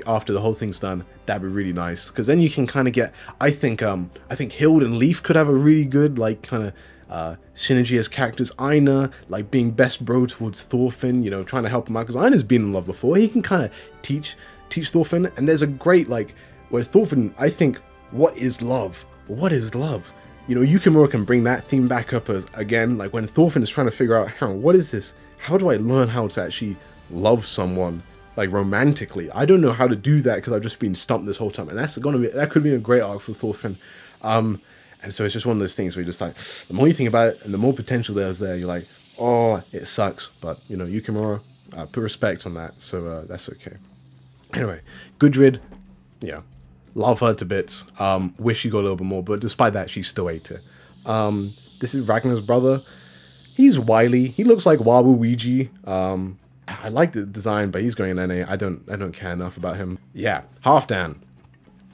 after the whole thing's done, that'd be really nice. Because then you can kind of get. I think Hild and Leif could have a really good like kind of synergy as characters. Aina like being best bro towards Thorfinn. You know, trying to help him out because Aina's been in love before. He can kind of teach Thorfinn. And there's a great like where Thorfinn. I think what is love? What is love? You know, Yukimura can bring that theme back up again, like when Thorfinn is trying to figure out, what is this? How do I learn how to actually love someone, like romantically? I don't know how to do that because I've just been stumped this whole time, and that could be a great arc for Thorfinn. And so it's just one of those things where you're just like, the more you think about it, and the more potential there's there, you're like, oh, it sucks, but you know, Yukimura, put respect on that, so that's okay. Anyway, Gudrid, yeah. Love her to bits. Wish she got a little bit more, but despite that, she's still A tier. This is Ragnar's brother. He's wily. He looks like Waluigi. I like the design, but he's going in NA. I don't care enough about him. Yeah, Halfdan.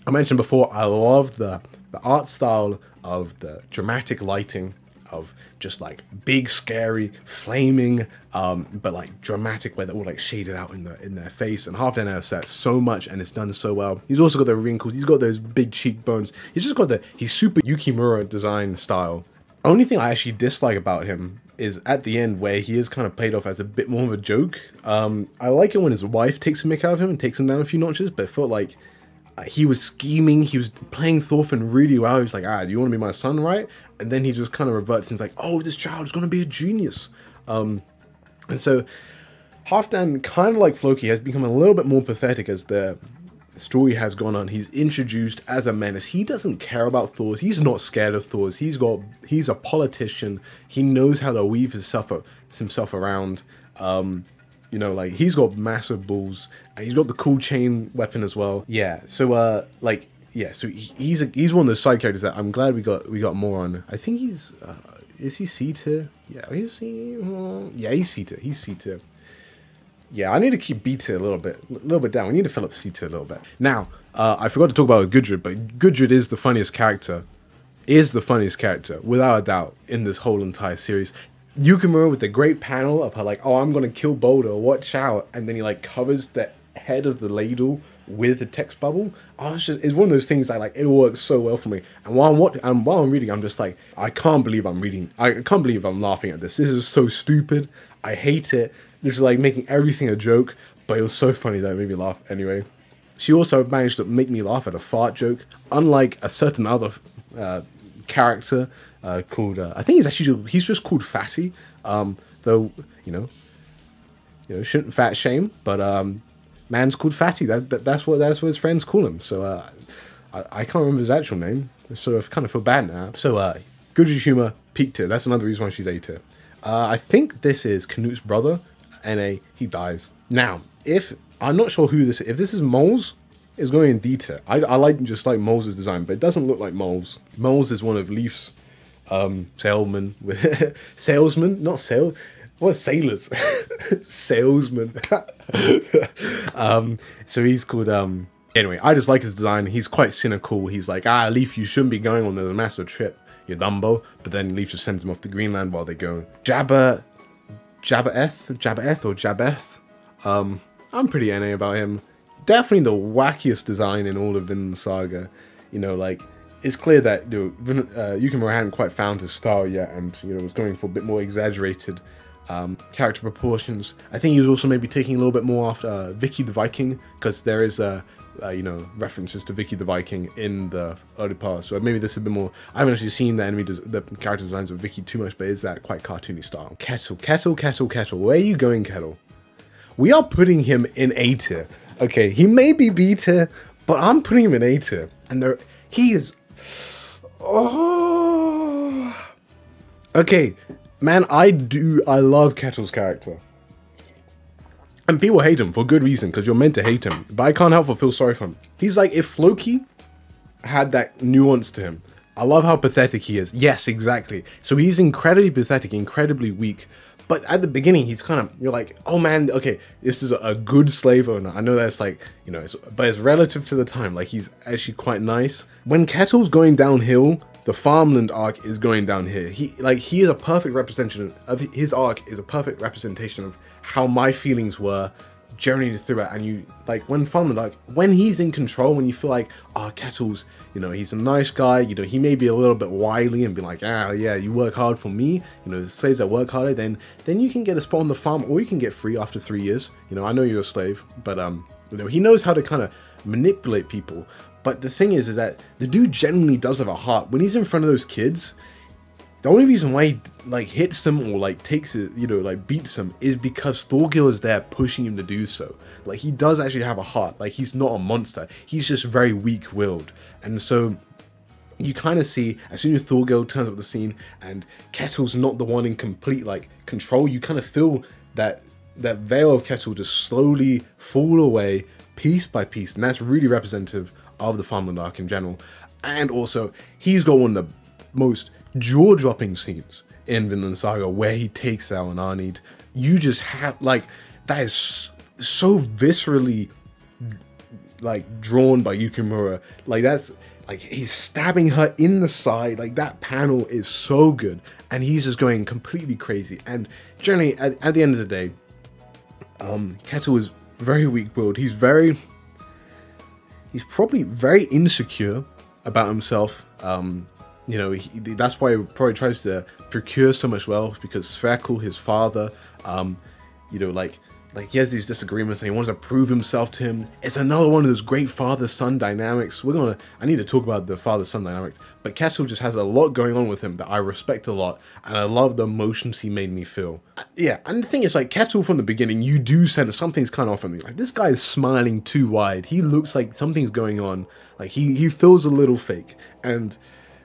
I mentioned before, I love the art style of the dramatic lighting of just like big, scary, flaming, but like dramatic where they're all like shaded out in their face. And Halfdan has that so much, and it's done so well. He's also got the wrinkles. He's got those big cheekbones. He's just got he's super Yukimura design style. Only thing I actually dislike about him is at the end where he is kind of played off as a bit more of a joke. I like it when his wife takes a mick out of him and takes him down a few notches, but it felt like he was scheming. He was playing Thorfinn really well. He was like, do you want to be my son, right? And then he just kind of reverts and is like, oh, this child is going to be a genius. And so Halfdan, kind of like Floki, has become a little bit more pathetic as the story has gone on. He's introduced as a menace. He doesn't care about Thors. He's not scared of Thors. He's a politician. He knows how to weave himself around. You know, like, he's got massive balls, and he's got the cool chain weapon as well. Yeah, so, yeah, so he's one of those side characters that I'm glad we got more on. I think he's, is he C tier? Yeah, he's C tier, he's C tier. Yeah, I need to keep B tier a little bit down. We need to fill up C tier a little bit. Now, I forgot to talk about Gudrid, but Gudrid is the funniest character, without a doubt, in this whole entire series. Yukimura with the great panel of her like, oh, I'm gonna kill Baldr, watch out, and then he like covers the head of the ladle with a text bubble. Oh, it's one of those things that like, it works so well for me. And while I'm reading, I'm just like, I can't believe I'm laughing at this. This is so stupid. I hate it. This is like making everything a joke, but it was so funny that it made me laugh anyway. She also managed to make me laugh at a fart joke, unlike a certain other character called, I think he's just called Fatty, though, you know, shouldn't fat shame, but man's called Fatty. That's what his friends call him. So I can't remember his actual name, so I kind of feel bad now. So Gudrid humor peak tier. That's another reason why she's A tier. I think this is Knut's brother, NA. He dies. Now, I'm not sure who this is. If this is Moles, it's going in D tier. I just like Moles' design, but it doesn't look like Moles. Moles is one of Leif's salesman with salesman, not sale. What sailors? Salesman. So he's called anyway, I just like his design. He's quite cynical. He's like, Leif, you shouldn't be going on this massive trip, you Dumbo. But then Leif just sends him off to Greenland while they go. Jabbereth or Jabeth. I'm pretty NA about him. Definitely the wackiest design in all of Vinland Saga. You know, like, it's clear that Yukimura hadn't quite found his style yet, and, you know, was going for a bit more exaggerated character proportions. I think he was also maybe taking a little bit more after Vicky the Viking, because there is you know, references to Vicky the Viking in the early parts. So maybe this is a bit more. I haven't actually seen the character designs of Vicky too much, but is that quite cartoony style? Kettle. Where are you going, Kettle? We are putting him in A tier. Okay, he may be B tier, but I'm putting him in A tier. And he is. Oh. Okay, man, I love Kettle's character. And people hate him for good reason, because you're meant to hate him. But I can't help but feel sorry for him. He's like if Floki had that nuance to him. I love how pathetic he is. Yes, exactly. So he's incredibly pathetic, incredibly weak. But at the beginning, he's kind of, you're like, oh man, okay, this is a good slave owner. I know that's like, you know, but it's relative to the time. Like, he's actually quite nice. When Kettle's going downhill, the farmland arc is going down here. He is a perfect representation of his arc, is a perfect representation of how my feelings were generally through it. And you, like, when farmland arc, when he's in control, when you feel like, oh, Kettle's, you know, he's a nice guy, you know, he may be a little bit wily and be like, ah, yeah, you work hard for me, you know, the slaves that work harder, then you can get a spot on the farm, or you can get free after 3 years. You know, I know you're a slave, but, you know, he knows how to kind of manipulate people. But the thing is that the dude genuinely does have a heart. When he's in front of those kids, the only reason why he, like, hits them or, like, takes it, you know, like, beats them is because Thorgil is there pushing him to do so. Like, he does actually have a heart. Like, he's not a monster. He's just very weak-willed. And so you kind of see, as soon as Thorgil turns up the scene and Kettle's not the one in complete, like, control, you kind of feel that veil of Kettle just slowly fall away piece by piece. And that's really representative of the farmland arc in general. And also, he's got one of the most jaw-dropping scenes in Vinland Saga where he takes out an Arnheid. You just have, like, that is so viscerally, like, drawn by Yukimura. Like, that's, like, he's stabbing her in the side. Like, that panel is so good. And he's just going completely crazy. And generally, at the end of the day, Kettle is very weak-willed. He's probably very insecure about himself. You know, that's why he probably tries to procure so much wealth, because Sverkel, his father, you know, like he has these disagreements and he wants to prove himself to him. It's another one of those great father-son dynamics. I need to talk about the father-son dynamics, but Kettle just has a lot going on with him that I respect a lot, and I love the emotions he made me feel. Yeah, and the thing is, like, Kettle from the beginning, you do sense something's kind of off on me. Like, this guy is smiling too wide. He looks like something's going on. Like, he feels a little fake. And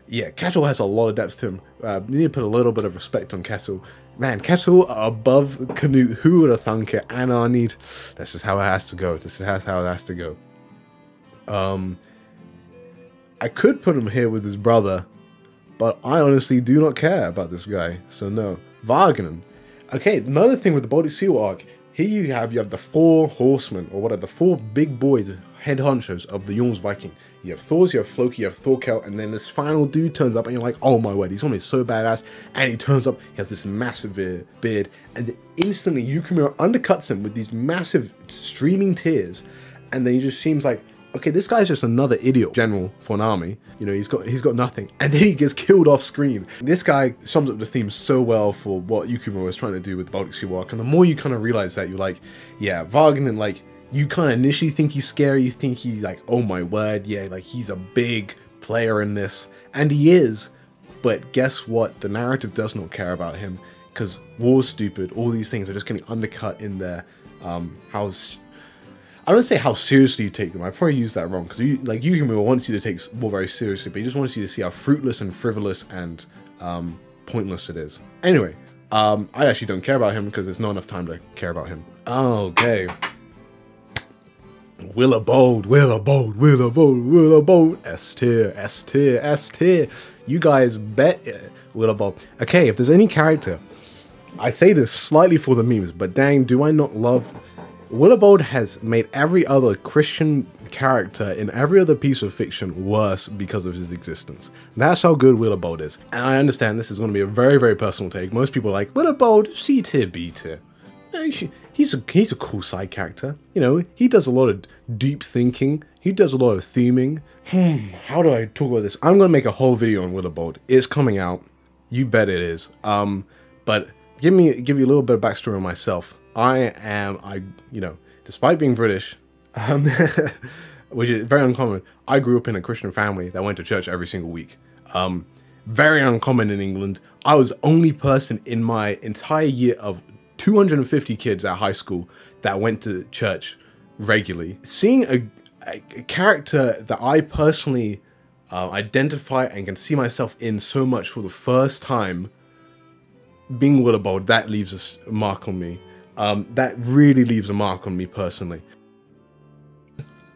yeah, Kettle has a lot of depth to him. You need to put a little bit of respect on Kettle. Man, Kettle above Canute, who would have thunk it? And Arnheid, that's just how it has to go. This is how it has to go. I could put him here with his brother, but I honestly do not care about this guy, so no. Varganen. Okay, another thing with the Baltic Sea arc, here you have the 4 horsemen, or whatever, the 4 big boys, head honchos of the Jorm's Viking. You have Thors, you have Floki, you have Thorkel, and then this final dude turns up and you're like, oh my word, he's only so badass. And he turns up, he has this massive beard, and instantly Yukimura undercuts him with these massive streaming tears. And then he just seems like, okay, this guy's just another idiot general for an army. You know, he's got nothing. And then he gets killed off screen. This guy sums up the theme so well for what Yukimura was trying to do with the Baltic Sea arc. And the more you kind of realize that, you're like, yeah, Varganen, like, you kind of initially think he's scary, you think he's like, oh my word, yeah, like, he's a big player in this, and he is, but guess what, the narrative does not care about him, because war's stupid, all these things are just getting undercut in there. I don't say how seriously you take them, I probably used that wrong, because Yukimura wants you to take war very seriously, but he just wants you to see how fruitless and frivolous and pointless it is. Anyway, I actually don't care about him, because there's not enough time to care about him. Okay. Willowbold, S tier. You guys bet Willowbold. Okay, if there's any character, I say this slightly for the memes, but dang, do I not love... Willowbold has made every other Christian character in every other piece of fiction worse because of his existence. That's how good Willowbold is. And I understand this is going to be a very, very personal take. Most people are like, Willowbold, C tier, B tier. he's a cool side character. You know, he does a lot of deep thinking. He does a lot of theming. How do I talk about this? I'm gonna make a whole video on Willowbolt. It's coming out. You bet it is. But give you a little bit of backstory on myself. You know, despite being British, which is very uncommon, I grew up in a Christian family that went to church every single week. Very uncommon in England. I was the only person in my entire year of 250 kids at high school that went to church regularly. Seeing a character that I personally identify and can see myself in so much for the first time, being Willowbolt, that leaves a mark on me. That really leaves a mark on me personally.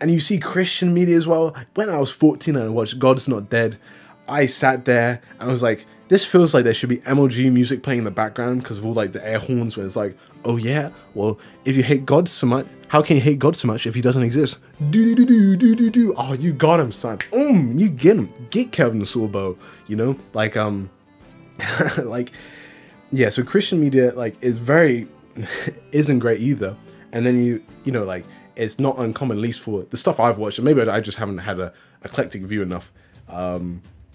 And you see Christian media as well. When I was 14 and I watched God's Not Dead, I sat there and I was like, this feels like there should be MLG music playing in the background because of all like the air horns where it's like, oh yeah, well, if you hate God so much, how can you hate God so much if he doesn't exist? Do. Oh, you got him, son. You get him. Get Kevin Sorbo, you know? Like, like, yeah, so Christian media, like, is very, isn't great either. And then you know, like, it's not uncommon, at least for the stuff I've watched, and maybe I just haven't had a eclectic view enough,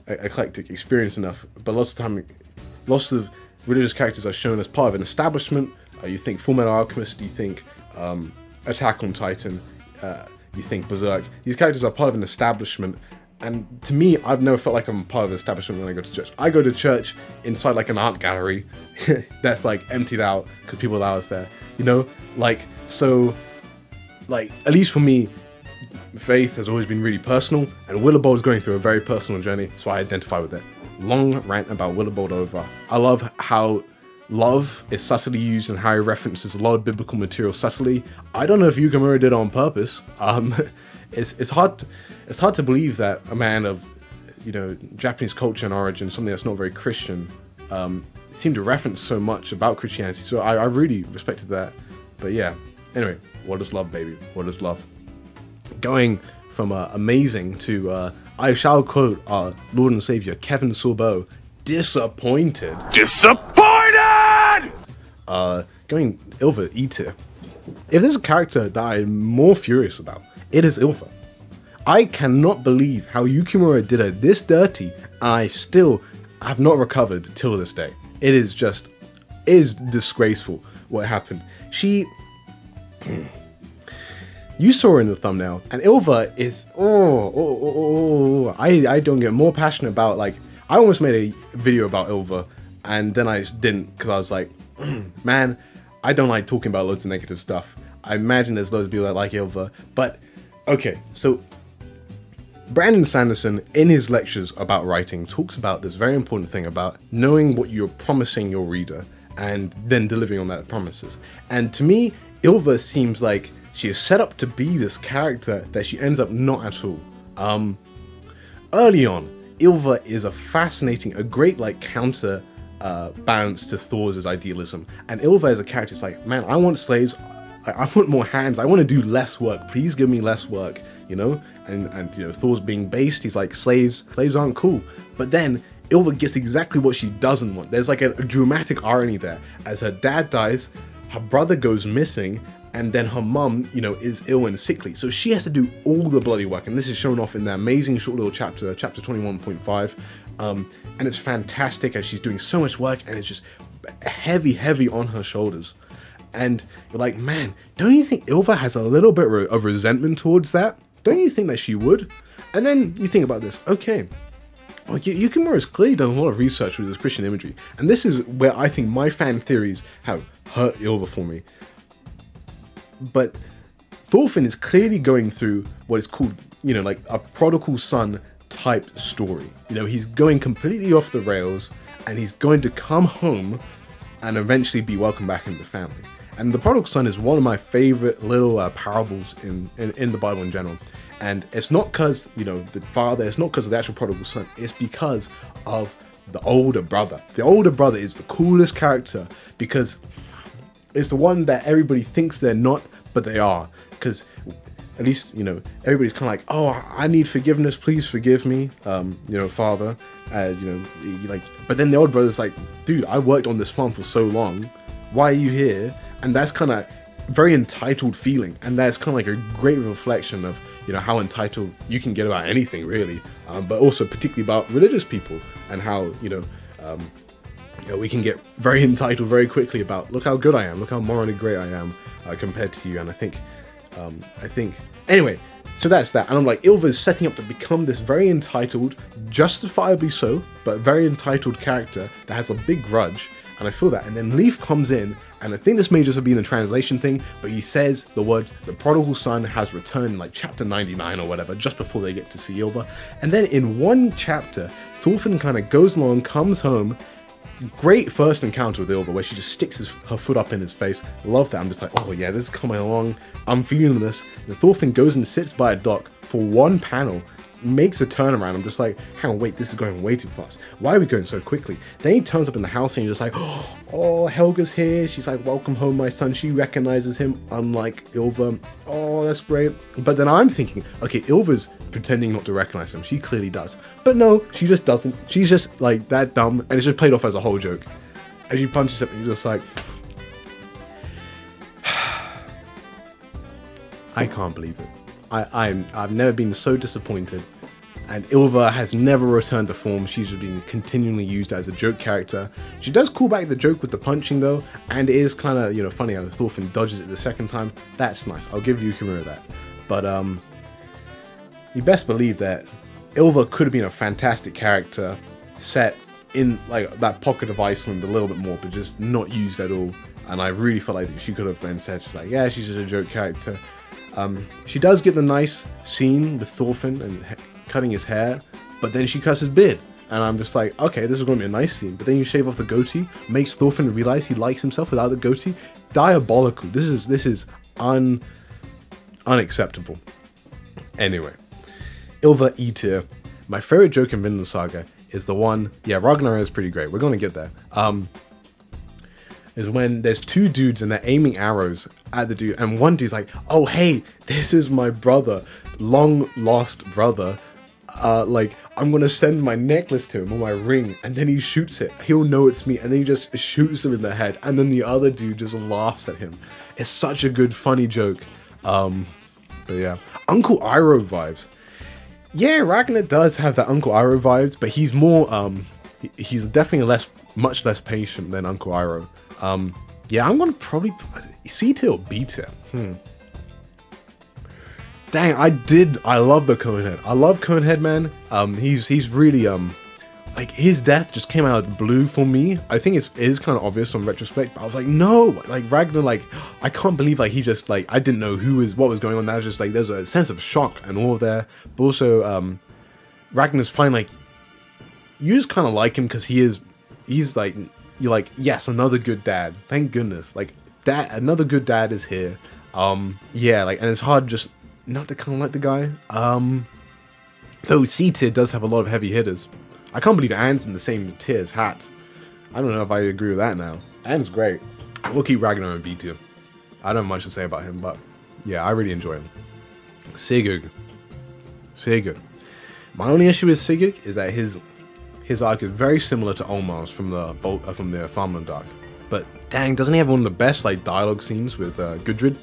eclectic experience enough, but lots of religious characters are shown as part of an establishment. You think Fullmetal Alchemist, you think Attack on Titan, you think Berserk. These characters are part of an establishment, and to me, I've never felt like I'm part of an establishment when I go to church. I go to church inside like an art gallery that's like emptied out because people allow us there, you know? Like, so, like, at least for me, faith has always been really personal, and Willowbolt is going through a very personal journey, so I identify with it. Long rant about Willowbolt over. I love how love is subtly used and how he references a lot of biblical material subtly. I don't know if Yukimura did it on purpose. It's hard to believe that a man of, you know, Japanese culture and origin, something that's not very Christian, seemed to reference so much about Christianity. So I really respected that. But yeah, anyway, what is love, baby? What is love? Going from amazing to, I shall quote our Lord and Savior, Kevin Sorbo, disappointed. Disappointed! Going Ilver E tier. If there's a character that I'm more furious about, it is Ilver. I cannot believe how Yukimura did her this dirty, and I still have not recovered till this day. It is disgraceful what happened. You saw her in the thumbnail, and Ilver is, I don't get more passionate about, like, I almost made a video about Ilver, and then I didn't, because I was like, man, I don't like talking about loads of negative stuff. I imagine there's loads of people that like Ilver, but, okay, so, Brandon Sanderson, in his lectures about writing, talks about this very important thing about knowing what you're promising your reader, and then delivering on that promises. And to me, Ilver seems like she is set up to be this character that she ends up not at all. Early on, Ilver is a great like counter balance to Thor's idealism. And Ilver as a character is like, man, I want slaves, I want more hands, I want to do less work, please give me less work, you know? And you know, Thor's being based, he's like, slaves aren't cool. But then Ilver gets exactly what she doesn't want. There's like a dramatic irony there. As her dad dies, her brother goes missing, and then her mum, you know, is ill and sickly. So she has to do all the bloody work. And this is shown off in the amazing short little chapter, chapter 21.5. And it's fantastic as she's doing so much work and it's just heavy on her shoulders. And you're like, man, don't you think Ilver has a little bit of resentment towards that? Don't you think that she would? And then you think about this, okay, well, Yukimura has clearly done a lot of research with this Christian imagery. And this is where I think my fan theories have hurt Ilver for me. But Thorfinn is clearly going through what is called, you know, like a prodigal son type story. You know, he's going completely off the rails and he's going to come home and eventually be welcomed back into the family. And the prodigal son is one of my favorite little parables in the Bible in general. And it's not because, you know, the father, it's not because of the actual prodigal son, it's because of the older brother. The older brother is the coolest character because it's the one that everybody thinks they're not, but they are. Because at least, you know, everybody's kind of like, oh, I need forgiveness, please forgive me, you know, father. You know, like, but then the older brother's like, dude, I worked on this farm for so long. Why are you here? and that's kind of very entitled feeling, and that's kind of like a great reflection of, you know, how entitled you can get about anything really, but also particularly about religious people, and how, you know, we can get very entitled very quickly about, look how good I am, look how morally great I am compared to you. And I think anyway, so that's that. And I'm like, Ylva is setting up to become this very entitled, justifiably so, but very entitled character that has a big grudge, and I feel that. And then Leaf comes in, and I think this may just have been a translation thing, but he says the words, the prodigal son has returned, in like chapter 99 or whatever, just before they get to see Ylva. And then in one chapter, Thorfinn kind of goes along, comes home. Great first encounter with Ylva, where she just sticks her foot up in his face. Love that. I'm just like, oh yeah, this is coming along. I'm feeling this. And Thorfinn goes and sits by a dock for one panel, makes a turnaround. I'm just like, hang on, wait, this is going way too fast. Why are we going so quickly? Then he turns up in the house and you're just like, oh, Helga's here. She's like, welcome home, my son. She recognizes him, unlike Ylva. Oh, that's great. But then I'm thinking, okay, Ylva's pretending not to recognize him. She clearly does. But no, she just doesn't. She's just like that dumb, and it's just played off as a whole joke. As she punches him, you're just like, I can't believe it. I've never been so disappointed, and Ylva has never returned to form. She's been continually used as a joke character. She does call back the joke with the punching though, and it is kind of, you know, funny how Thorfinn dodges it the second time. That's nice. I'll give Yukimura that. But you best believe that Ylva could have been a fantastic character set in like that pocket of Iceland a little bit more, but just not used at all. And I really felt like she could have been said, she's like, yeah, she's just a joke character. She does get the nice scene with Thorfinn and cutting his hair, but then she cuts his beard. And I'm just like, okay, this is going to be a nice scene. But then you shave off the goatee, makes Thorfinn realize he likes himself without the goatee. Diabolical. This is unacceptable. Anyway, Ylva E tier. My favorite joke in Vinland Saga is the one, yeah, Ragnar is pretty great. We're going to get there. Is when there's two dudes and they're aiming arrows at the dude, and one dude's like, oh hey, this is my brother, long lost brother, like I'm gonna send my necklace to him or my ring, and then he shoots it, he'll know it's me, and then he just shoots him in the head, and then the other dude just laughs at him. It's such a good funny joke. But yeah, Uncle Iroh vibes. Yeah, Ragnar does have that Uncle Iroh vibes, but he's more he's definitely much less patient than Uncle Iroh. Yeah, I'm gonna probably C tier or B tier. Dang, I love the Conehead. I love Conehead, man. He's really like, his death just came out of the blue for me. I think it is kind of obvious on retrospect, but I was like, no, like Ragnar, like I can't believe like he just like, I didn't know what was going on. That was just like, there's a sense of shock and all there. But also Ragnar's fine, like you just kind of like him because he's like, you're like, yes, another good dad. Thank goodness. Like that, another good dad is here. Yeah, like, and it's hard just not to kind of like the guy. Though C tier does have a lot of heavy hitters. I can't believe Anne's in the same tier as Hat. I don't know if I agree with that now. Anne's great. We'll keep Ragnar in B tier. I don't have much to say about him, but yeah, I really enjoy him. Sigurd. My only issue with Sigurd is that his arc is very similar to Omar's from the Farmland arc. But dang, doesn't he have one of the best like dialogue scenes with Gudrid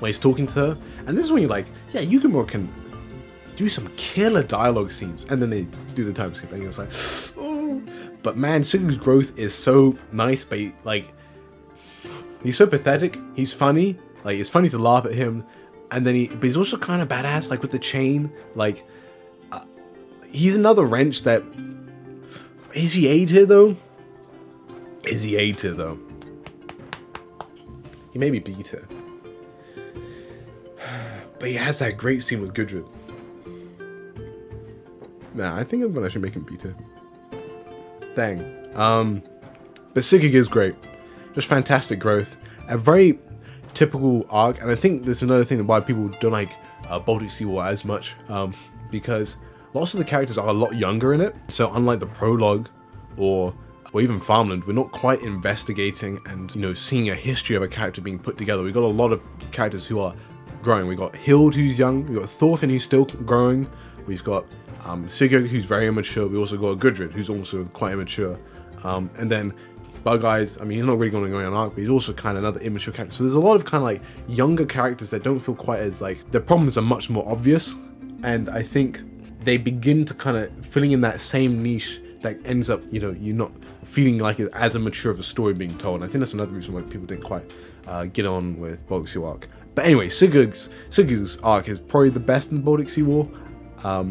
when he's talking to her? And this is when you're like, yeah, Yukimura can do some killer dialogue scenes, and then they do the time skip, and you're like, oh. But man, Sigurd's growth is so nice, but he's so pathetic. He's funny, like it's funny to laugh at him, and then but he's also kind of badass, like with the chain. Like he's another wrench that. Is he A tier though? He may be B tier. But he has that great scene with Gudrid. Nah, I think I'm gonna actually make him B tier. Dang. But Sigurd is great. Just fantastic growth. A very typical arc, and I think there's another thing why people don't like Baltic Sea War as much, because lots of the characters are a lot younger in it. So unlike the prologue or even Farmland, we're not quite investigating and, you know, seeing a history of a character being put together. We've got a lot of characters who are growing. We've got Hild, who's young. We've got Thorfinn, who's still growing. We've got Sigurd, who's very immature. We also got Gudrid, who's also quite immature. And then Bug Eyes, I mean, he's not really going to go on arc, but he's also kind of another immature character. So there's a lot of kind of like younger characters that don't feel quite as like, their problems are much more obvious. And I think they begin to kind of filling in that same niche that ends up, you know, you're not feeling like it's as immature of a story being told. And I think that's another reason why people didn't quite get on with Baltic Sea arc. But anyway, Sigurd's arc is probably the best in Baltic Sea War,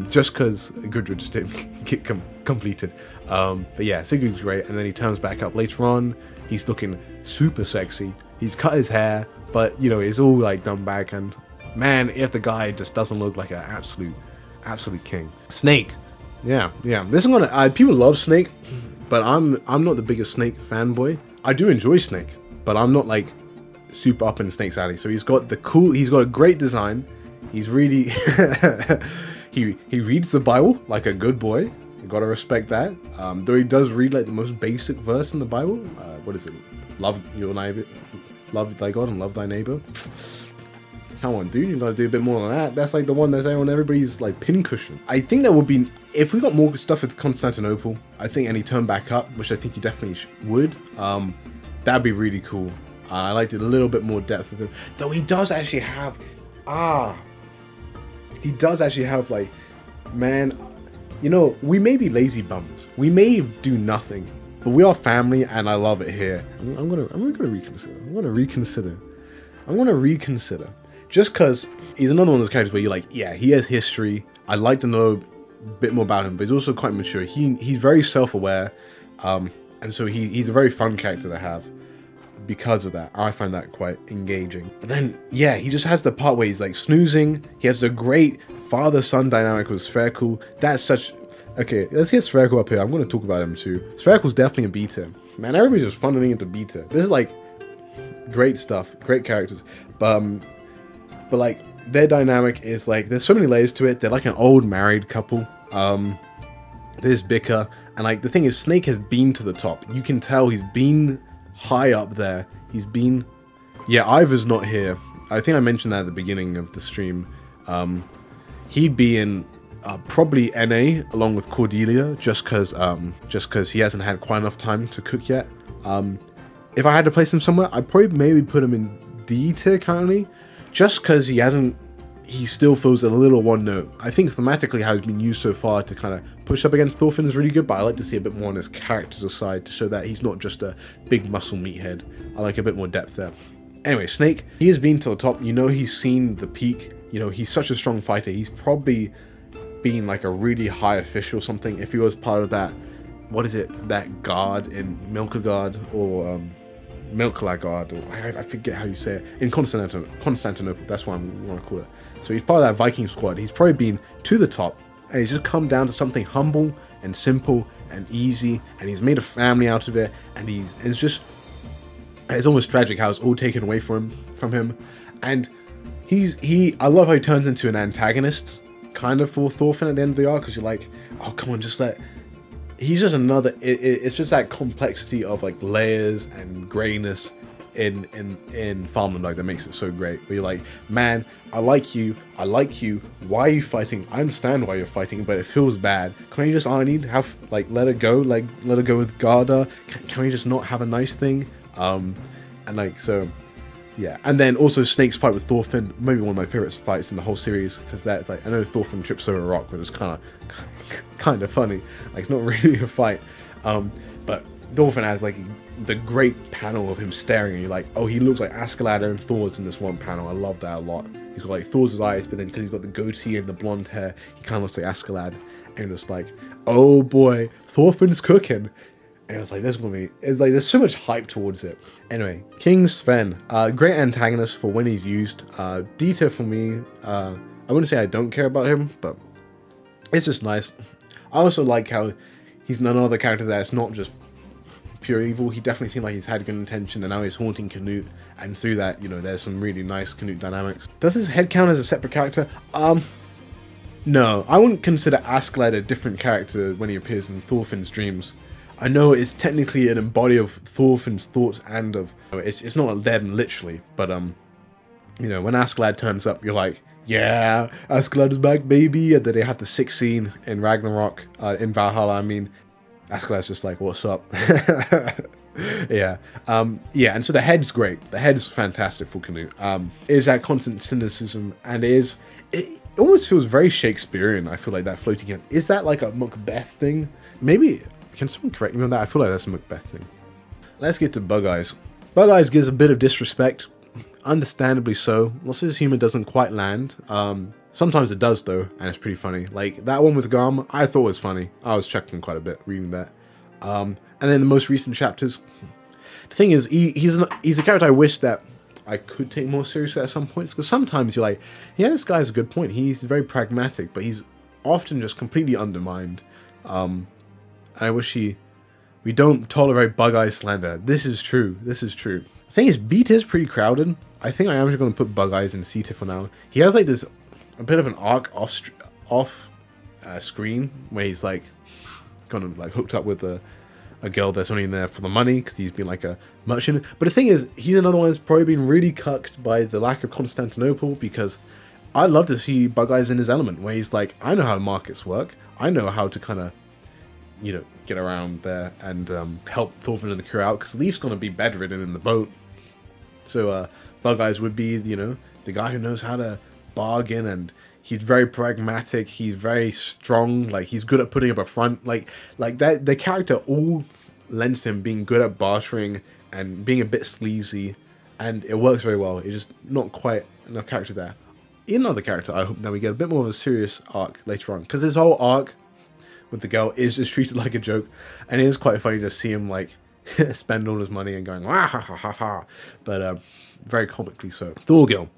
just because Gudrun just didn't get completed. But yeah, Sigurd's great, and then he turns back up later on. He's looking super sexy. He's cut his hair, but you know, it's all like done back, and man, if the guy just doesn't look like an absolute king. Snake, yeah. This is gonna people love Snake, but I'm not the biggest Snake fanboy. I do enjoy Snake, but I'm not like super up in Snake's alley. So he's got a great design. He's really he reads the Bible like a good boy. You gotta respect that. Though he does read like the most basic verse in the Bible. What is it? Love your neighbor, love thy God and love thy neighbor. Come on, dude, you gotta do a bit more than that. That's like the one that's on everybody's like pincushion. I think that would be, if we got more stuff with Constantinople, I think, and he turned back up, which I think he definitely would. That'd be really cool. I liked it a little bit more depth with him. Though he does actually have, like, man, you know, we may be lazy bums. We may do nothing, but we are family, and I love it here. I'm gonna reconsider. Just because he's another one of those characters where you're like, yeah, he has history. I'd like to know a bit more about him, but he's also quite mature. He's very self-aware, and so he's a very fun character to have. Because of that, I find that quite engaging. But then, yeah, he just has the part where he's like snoozing. He has the great father-son dynamic with Spherical. That's such... Okay, let's get Spherical up here. I'm going to talk about him too. Spherical's definitely a B-tier. Man, everybody's just funneling into B-tier. This is like great stuff, great characters. But like their dynamic is like, there's so many layers to it. They're like an old married couple. There's bicker, and like the thing is, Snake has been to the top. You can tell he's been high up there. He's been, yeah, Ivor's not here. I think I mentioned that at the beginning of the stream. He'd be in probably NA along with Cordelia, just because he hasn't had quite enough time to cook yet. If I had to place him somewhere, I'd probably maybe put him in D tier currently, just because he still feels a little one note. I think thematically how he's been used so far to kind of push up against Thorfinn is really good, but I like to see a bit more on his character's aside to show that he's not just a big muscle meathead. I like a bit more depth there. Anyway, Snake, he has been to the top. You know, he's seen the peak. You know, he's such a strong fighter. He's probably been like a really high official or something if he was part of that, what is it, that guard in Milkagard or Milklagard, or I forget how you say it, in Constantinople, that's what I want to call it. So he's part of that Viking squad. He's probably been to the top, and he's just come down to something humble and simple and easy, and he's made a family out of it, and it's almost tragic how it's all taken away from him. And I love how he turns into an antagonist kind of for Thorfinn at the end of the arc, because you're like, oh come on, he's just another, it's just that complexity of like layers and grayness in Farmland Dog that makes it so great, where you're like, man, I like you, why are you fighting? I understand why you're fighting, but it feels bad. Can we just, Arnheid, let her go with Garda? Can we just not have a nice thing? And like, so yeah. And then also Snake's fight with Thorfinn, maybe one of my favorite fights in the whole series, because that's like, I know Thorfinn trips over a rock, but it's kind of funny. Like, it's not really a fight, but Thorfinn has like the great panel of him staring, and you're like, oh, he looks like Askeladd and Thor's in this one panel. I love that a lot. He's got like Thor's eyes, but then because he's got the goatee and the blonde hair, he kind of looks like Askeladd, and it's like, oh boy, Thorfinn's cooking. And it's like, there's so much hype towards it. Anyway, King Sven, great antagonist for when he's used. D tier for me. I wouldn't say I don't care about him, but it's just nice. I also like how he's another character that's not just pure evil. He definitely seemed like he's had good intention, and now he's haunting Canute, and through that, you know, there's some really nice Canute dynamics. Does his head count as a separate character? No, I wouldn't consider Askeladd a different character when he appears in Thorfinn's dreams. I know it's technically an embody of Thorfinn's thoughts and of, it's not them literally, but you know, when Askeladd turns up, you're like, yeah, Askeladd is back, baby. And then they have the 6th scene in Ragnarok, in Valhalla, I mean, Askeladd's just like, what's up? Yeah. Yeah, and so the head's great. The head's fantastic for Canute. It is that constant cynicism, and it almost feels very Shakespearean. I feel like that floating head. Is that like a Macbeth thing? Maybe, can someone correct me on that? I feel like that's a Macbeth thing. Let's get to Bug Eyes. Bug Eyes gives a bit of disrespect, understandably so. Lots of his humor doesn't quite land. Sometimes it does though, and it's pretty funny. Like that one with Garm, I thought was funny. I was chuckling quite a bit reading that. And then the most recent chapters. The thing is, he's a character I wish that I could take more seriously at some points, because sometimes you're like, yeah, this guy has a good point. He's very pragmatic, but he's often just completely undermined. And I wish we don't tolerate Bug Eye slander. This is true. This is true. The thing is, B tier is pretty crowded. I think I am just going to put Bug Eyes in C tier for now. He has like this a bit of an arc off screen where he's like kind of like hooked up with a girl that's only in there for the money because he's been like a merchant. But the thing is, he's another one that's probably been really cucked by the lack of Constantinople, because I'd love to see Bug Eyes in his element where he's like, I know how markets work. I know how to kind of, you know, get around there and help Thorfinn and the crew out, because Leaf's going to be bedridden in the boat. So Bug Eyes would be, you know, the guy who knows how to bargain, and he's very pragmatic, he's very strong, like he's good at putting up a front, like that. The character all lends to him being good at bartering and being a bit sleazy, and it works very well. It's just not quite enough character there. Another character, I hope now we get a bit more of a serious arc later on, because his whole arc with the girl is just treated like a joke, and it is quite funny to see him like spend all his money and going wah, ha ha ha ha, but very comically so. Thorgil.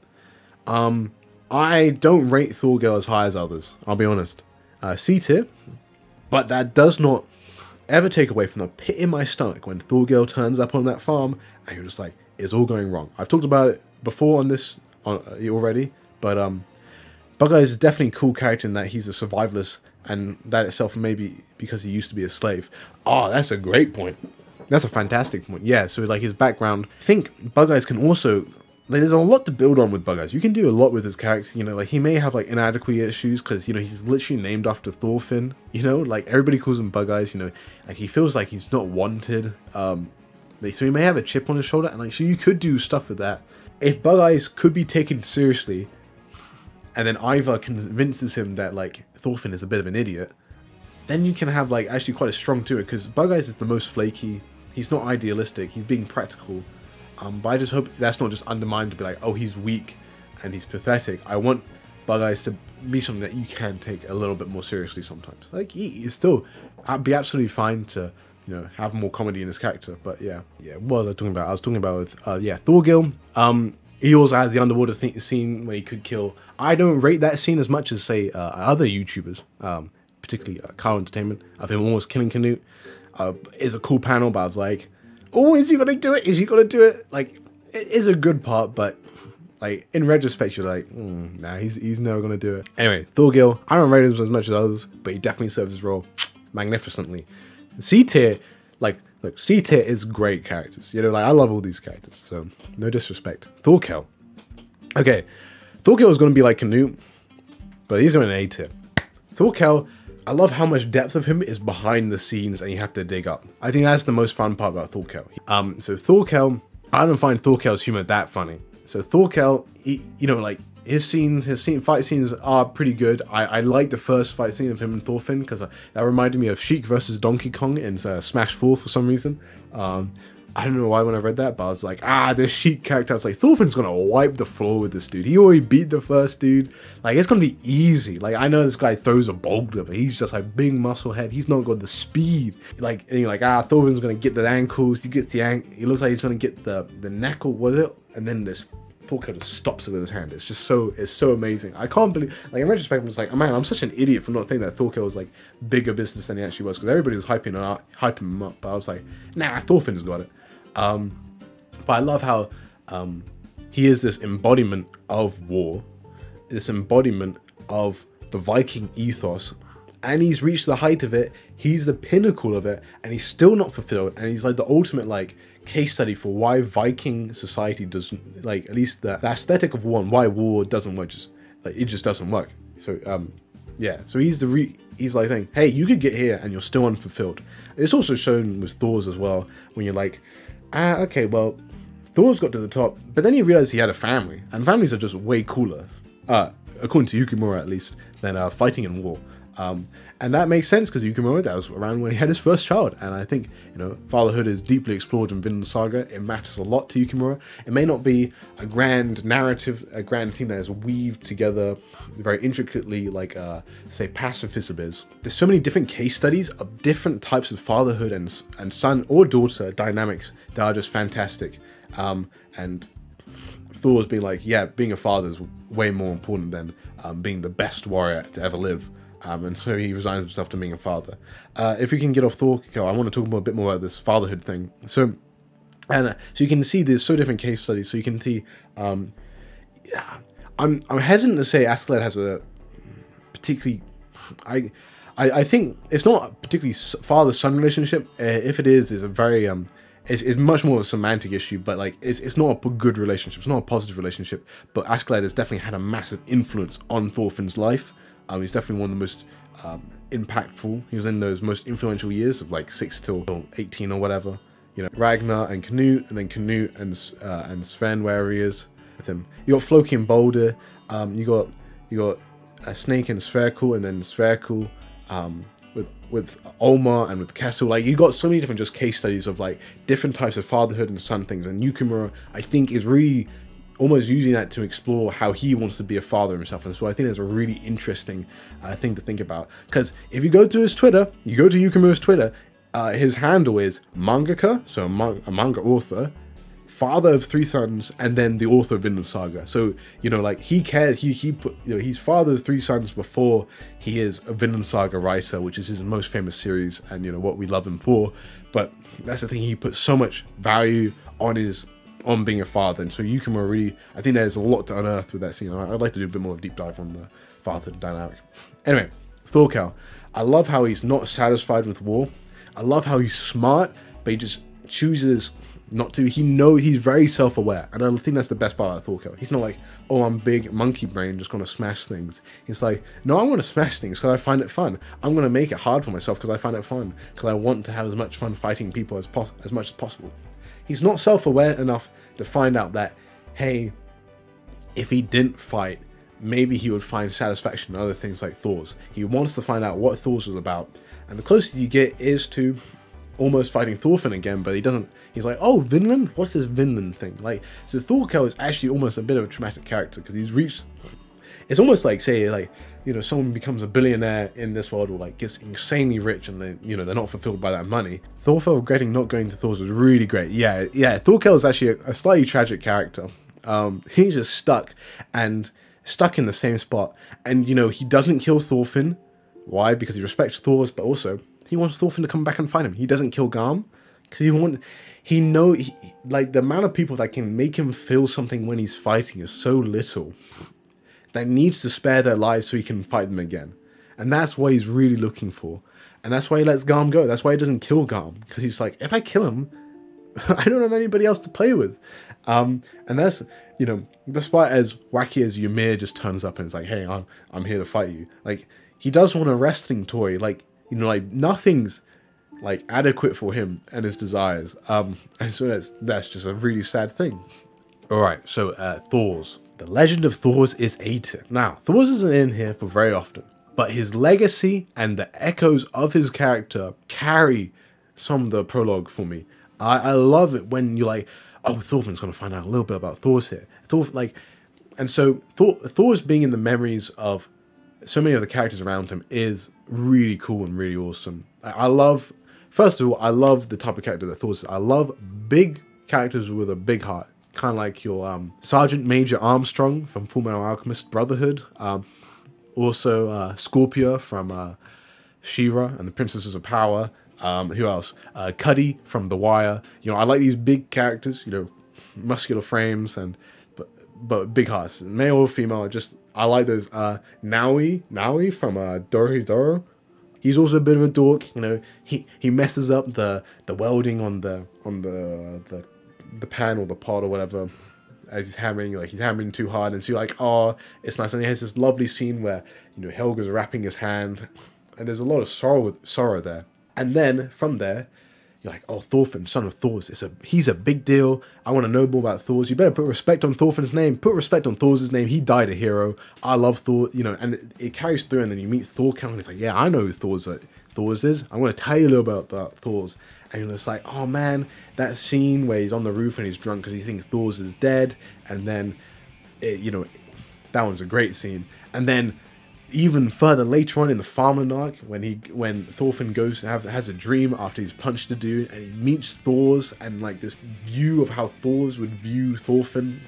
I don't rate Thorgil as high as others, I'll be honest. C tier, but that does not ever take away from the pit in my stomach when Thorgil turns up on that farm and you're just like, it's all going wrong. I've talked about it before on this already, but Bug Eyes is definitely a cool character in that he's a survivalist, and that itself maybe because he used to be a slave. Oh, that's a great point. That's a fantastic point. Yeah, so like his background. I think Bug Eyes can also, like, there's a lot to build on with Bug Eyes. You can do a lot with his character, you know, like he may have like inadequate issues because, you know, he's literally named after Thorfinn, you know, like everybody calls him Bug Eyes, you know, like he feels like he's not wanted. Like, so he may have a chip on his shoulder, and like, so you could do stuff with that. If Bug Eyes could be taken seriously, and then Ivar convinces him that like Thorfinn is a bit of an idiot, then you can have like actually quite a strong to it, because Bug Eyes is the most flaky. He's not idealistic, he's being practical. But I just hope that's not just undermined to be like, oh, he's weak and he's pathetic. I want Bug Eyes to be something that you can take a little bit more seriously sometimes. Like, he's still, I'd be absolutely fine to, you know, have more comedy in his character. But yeah, what was I talking about? I was talking about with, Thorgil. He also has the underwater scene where he could kill. I don't rate that scene as much as, say, other YouTubers, particularly Kyle Entertainment, of him almost killing Canute. Is a cool panel, but I was like, oh, is he gonna do it? Is he gonna do it? Like, it is a good part, but like in retrospect, you're like, nah, he's never gonna do it. Anyway, Thorgil, I don't rate him as much as others, but he definitely serves his role magnificently. C tier, like, look, C tier is great characters. You know, like I love all these characters, so no disrespect. Thorgil. Okay, Thorgil is gonna be like Canute, but he's going in A tier. Thorgil, I love how much depth of him is behind the scenes and you have to dig up. I think that's the most fun part about Thorgil. So Thorgil, I don't find Thorgil's humor that funny. So Thorgil, you know, like his fight scenes are pretty good. I like the first fight scene of him and Thorfinn because that reminded me of Sheik versus Donkey Kong in Smash 4 for some reason. I don't know why when I read that, but I was like, this Sheik character, I was like, Thorfinn's gonna wipe the floor with this dude. He already beat the first dude. Like, it's gonna be easy. Like, I know this guy throws a Baldr, but he's just like big muscle head. He's not got the speed. Like, and you're like, Thorfinn's gonna get the ankles. He gets the he looks like he's gonna get the neck or what is it? And then this Thorgil just stops it with his hand. It's just it's so amazing. I can't believe, like in retrospect, I'm just like, oh man, I'm such an idiot for not thinking that Thorgil was like bigger business than he actually was, because everybody was hyping him up, but I was like, nah, Thorfinn's got it. But I love how he is this embodiment of war, this embodiment of the Viking ethos, and he's reached the height of it. He's the pinnacle of it, and he's still not fulfilled. And he's like the ultimate like case study for why Viking society doesn't, like, at least the aesthetic of war and why war doesn't work. Just like it just doesn't work. So Yeah, so he's like saying, hey, you could get here and you're still unfulfilled. It's also shown with Thor's as well, when you're like, okay, well, Thor's got to the top, but then he realized he had a family, and families are just way cooler, according to Yukimura at least, than fighting in war. And that makes sense because Yukimura, that was around when he had his first child, and I think, you know, fatherhood is deeply explored in Vinland Saga. It matters a lot to Yukimura. It may not be a grand narrative, a grand thing that is weaved together very intricately like, say, pacifism is. There's so many different case studies of different types of fatherhood and son or daughter dynamics that are just fantastic. And Thor's being like, yeah, being a father is way more important than being the best warrior to ever live. And so he resigns himself to being a father. If we can get off Thor, I want to talk a bit more about this fatherhood thing. So you can see there's so different case studies. So you can see, yeah, I'm hesitant to say Askeladd has a particularly, I think it's not a particularly father-son relationship. If it is, it's a very it's much more of a semantic issue, but like it's not a good relationship. It's not a positive relationship. But Askeladd has definitely had a massive influence on Thorfinn's life. He's definitely one of the most impactful. He was in those most influential years of like 6 till 18 or whatever. You know, Ragnar and Canute, and then Canute and Sven, where he is with him. You got Floki and Baldr. You got Snake and Sverkel, and then Sverkel with Olmar and with Kessel. Like, you got so many different just case studies of like different types of fatherhood and son things. And Yukimura, I think, is really almost using that to explore how he wants to be a father himself. And so I think that's a really interesting thing to think about. Because if you go to his Twitter, you go to Yukimura's Twitter, his handle is mangaka, so a manga author, father of 3 sons, and then the author of Vinland Saga. So, you know, like, he cares, he put, you know, he's father of 3 sons before he is a Vinland Saga writer, which is his most famous series, and, you know, what we love him for. But that's the thing, he puts so much value on being a father. And so Yukimura really, I think there's a lot to unearth with that scene. I'd like to do a bit more of a deep dive on the fatherhood dynamic. Anyway, Thorkel, I love how he's not satisfied with war. I love how he's smart, but he just chooses not to. He's very self-aware, and I think that's the best part about Thorkel. He's not like, oh, I'm big monkey brain, just gonna smash things. He's like, no, I want to smash things because I find it fun. I'm gonna make it hard for myself because I find it fun, because I want to have as much fun fighting people as much as possible. He's not self-aware enough to find out that, hey, if he didn't fight, maybe he would find satisfaction in other things like Thor's. He wants to find out what Thor's was about, and the closest you get is to almost fighting Thorfinn again, but he doesn't. He's like, oh, Vinland? What's this Vinland thing? Like, so Thorkel is actually almost a bit of a traumatic character, because he's reached, it's almost like, say, like, you know, someone becomes a billionaire in this world, or like gets insanely rich, and they, you know, they're not fulfilled by that money. Thorfinn regretting not going to Thor's was really great. Yeah, Thorkel is actually a slightly tragic character. He's just stuck in the same spot, and, you know, he doesn't kill Thorfinn. Why? Because he respects Thor's, but also he wants Thorfinn to come back and fight him. He doesn't kill Garm because like, the amount of people that can make him feel something when he's fighting is so little that needs to spare their lives so he can fight them again. And that's what he's really looking for. And that's why he lets Garm go. That's why he doesn't kill Garm, because he's like, if I kill him, I don't have anybody else to play with. And that's, you know, despite as wacky as Ymir just turns up and is like, hey, I'm here to fight you. Like, he does want a wrestling toy. Like, you know, like, nothing's like adequate for him and his desires. And so that's just a really sad thing. All right, so Thor's. The legend of Thor's is Aether. Now, Thor's isn't in here for very often, but his legacy and the echoes of his character carry some of the prologue for me. I love it when you're like, oh, Thorfinn's gonna find out a little bit about Thor's here. And so Thor's being in the memories of so many of the characters around him is really cool and really awesome. First of all, I love the type of character that Thor's is. I love big characters with a big heart. Kind of like your Sergeant Major Armstrong from Fullmetal Alchemist Brotherhood. Also Scorpia from She-Ra and the Princesses of Power. Who else? Cuddy from The Wire. You know, I like these big characters, you know, muscular frames but big hearts. Male or female, I like those. Naui from Dorohedoro. He's also a bit of a dork, you know. He messes up the welding on the pan or the pot or whatever, as he's hammering, like he's hammering too hard, and so you're like, oh, it's nice. And he has this lovely scene where, you know, Helga's wrapping his hand, and there's a lot of sorrow there. And then from there, you're like, oh, Thorfinn, son of Thor's, he's a big deal. I want to know more about Thor's. You better put respect on Thorfinn's name. Put respect on Thor's name. He died a hero. I love Thor, you know, and it carries through, and then you meet Thorkel, and it's like, yeah, I know who Thor's is. I'm going to tell you a little about Thor's. And you're just like, oh man, that scene where he's on the roof and he's drunk because he thinks Thor's is dead. And then, you know, that one's a great scene. And then even further later on in the Farmland arc, when Thorfinn has a dream after he's punched a dude, and he meets Thor's, and like this view of how Thor's would view Thorfinn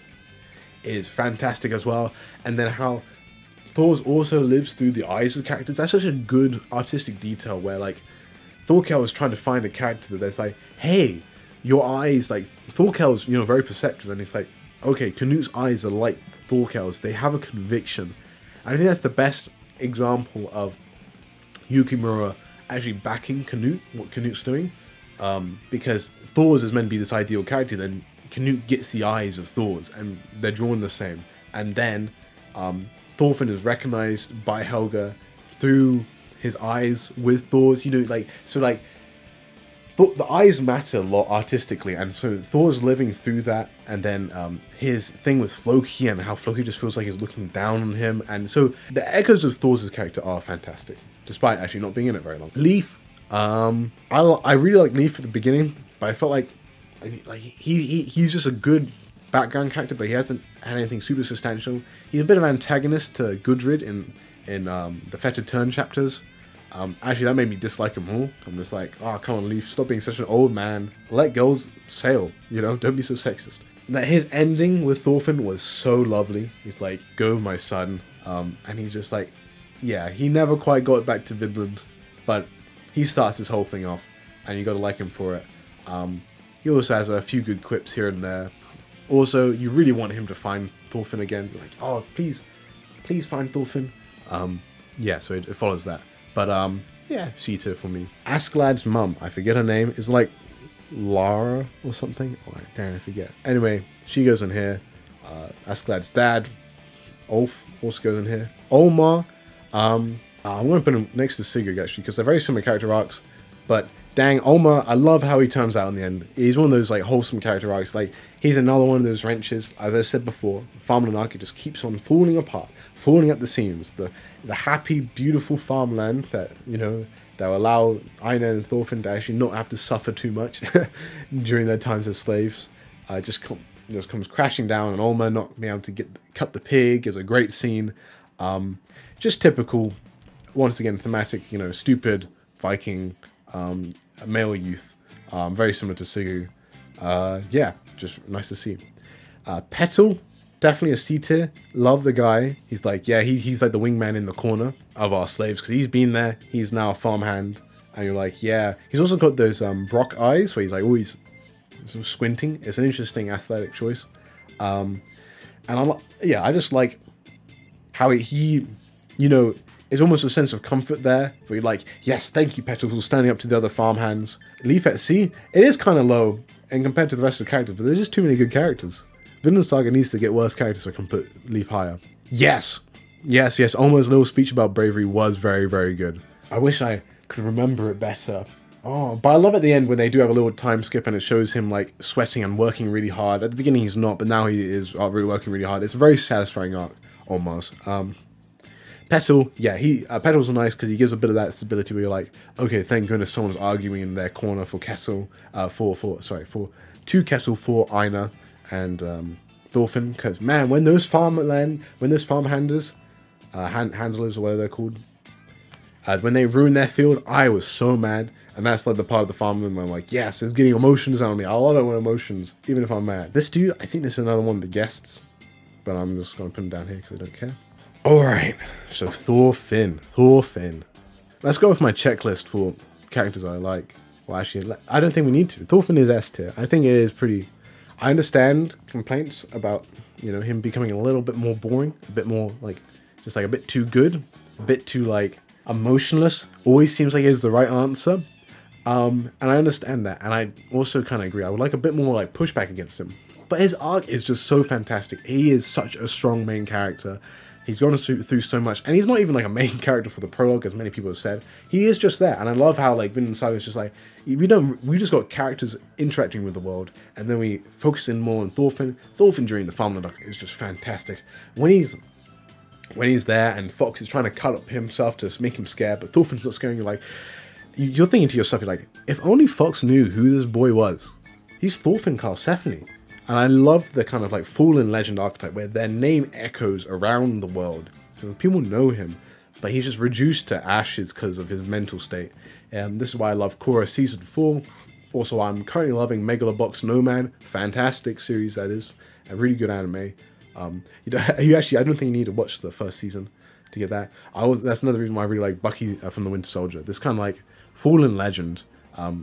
is fantastic as well. And then how Thor's also lives through the eyes of characters. That's such a good artistic detail where like Thorkel was trying to find a character that's like, hey, your eyes, like Thorkel's, you know, very perceptive, and it's like, okay, Knut's eyes are like Thorkel's. They have a conviction. I think that's the best example of Yukimura actually backing Knut, what Knut's doing, because Thor's is meant to be this ideal character, then Knut gets the eyes of Thor's, and they're drawn the same. And then Thorfinn is recognized by Helga through his eyes with Thor's, you know, like, so like, the eyes matter a lot artistically, and so Thor's living through that, and then his thing with Floki and how Floki just feels like he's looking down on him, and so the echoes of Thor's character are fantastic, despite actually not being in it very long. Leif, I really like Leif at the beginning, but I felt like he's just a good background character, but he hasn't had anything super substantial. He's a bit of an antagonist to Gudrid in the Fetid Turn chapters. Actually, that made me dislike him more. I'm just like, oh, come on, Leif, stop being such an old man. Let girls sail, you know? Don't be so sexist. That his ending with Thorfinn was so lovely. He's like, go, my son. And he's just like, yeah, he never quite got back to Vinland, but he starts this whole thing off, and you gotta like him for it. He also has a few good quips here and there. Also, you really want him to find Thorfinn again. You're like, oh, please find Thorfinn. Yeah, so it follows that. But, yeah, C-tier for me. Askeladd's mum, I forget her name, is like Lara or something. Oh, damn, I forget. Anyway, she goes in here. Askeladd's dad, Ulf, also goes in here. Olmar, I'm going to put him next to Sigurd, actually, because they're very similar character arcs. But, dang, Olmar, I love how he turns out in the end. He's one of those, like, wholesome character arcs. Like, he's another one of those wrenches. As I said before, Farmland arc, it just keeps on falling apart, falling at the seams. The happy, beautiful farmland that, you know, that will allow Einar and Thorfinn to actually not have to suffer too much during their times as slaves, just comes crashing down, and Olmar not being able to cut the pig is a great scene. Just typical, once again, thematic, you know, stupid Viking male youth, very similar to Sigurd. Yeah, just nice to see. Petal, definitely a C tier. Love the guy. He's like, yeah, he's like the wingman in the corner of our slaves, because he's been there. He's now a farmhand, and you're like, yeah. He's also got those Brock eyes where he's like always sort of squinting. It's an interesting aesthetic choice. And yeah, I just like how he, you know, there's almost a sense of comfort there, where you're like, yes, thank you, Petal, for standing up to the other farmhands. Leif at Sea, it is kind of low, and compared to the rest of the characters, but there's just too many good characters. Vinland Saga needs to get worse characters so I can put Leif higher. Yes, yes, yes, Olmar's little speech about bravery was very, very good. I wish I could remember it better. Oh, but I love at the end when they do have a little time skip and it shows him like sweating and working really hard. At the beginning he's not, but now he is really working really hard. It's a very satisfying arc, almost. Petal, yeah, Petal's nice because he gives a bit of that stability where you're like, okay, thank goodness someone's arguing in their corner for Kessel, for two Kessel for Einar and Thorfinn, because man, when those farmhandlers, handlers or whatever they're called, when they ruin their field, I was so mad. And that's like the part of the farmland where I'm like, yes, it's getting emotions out of me. I love it when emotions, even if I'm mad. This dude, I think this is another one of the guests, but I'm just gonna put him down here because I don't care. Alright, so Thorfinn. Let's go with my checklist for characters I like. Well, actually, I don't think we need to. Thorfinn is S tier. I think it is pretty... I understand complaints about, you know, him becoming a little bit more boring, a bit more, like, just like a bit too good, a bit too, like, emotionless. Always seems like he has the right answer. And I understand that, and I also kind of agree. I would like a bit more, like, pushback against him. But his arc is just so fantastic. He is such a strong main character. He's gone through so much, and he's not even like a main character for the prologue, as many people have said. He is just there, and I love how like Vinland Saga is just like we just got characters interacting with the world, and then we focus in more on Thorfinn. Thorfinn during the Vinland arc is just fantastic. When he's there, and Fox is trying to cut up himself to make him scared, but Thorfinn's not scaring you. Like you're thinking to yourself, you're like, if only Fox knew who this boy was. He's Thorfinn Karlsefni. And I love the kind of like fallen legend archetype where their name echoes around the world. So people know him, but he's just reduced to ashes because of his mental state. And this is why I love Korra Season 4. Also, I'm currently loving Megalobox Nomad. Fantastic series, that is. A really good anime. You actually, I don't think you need to watch the first season to get that. That's another reason why I really like Bucky from the Winter Soldier. This kind of like fallen legend.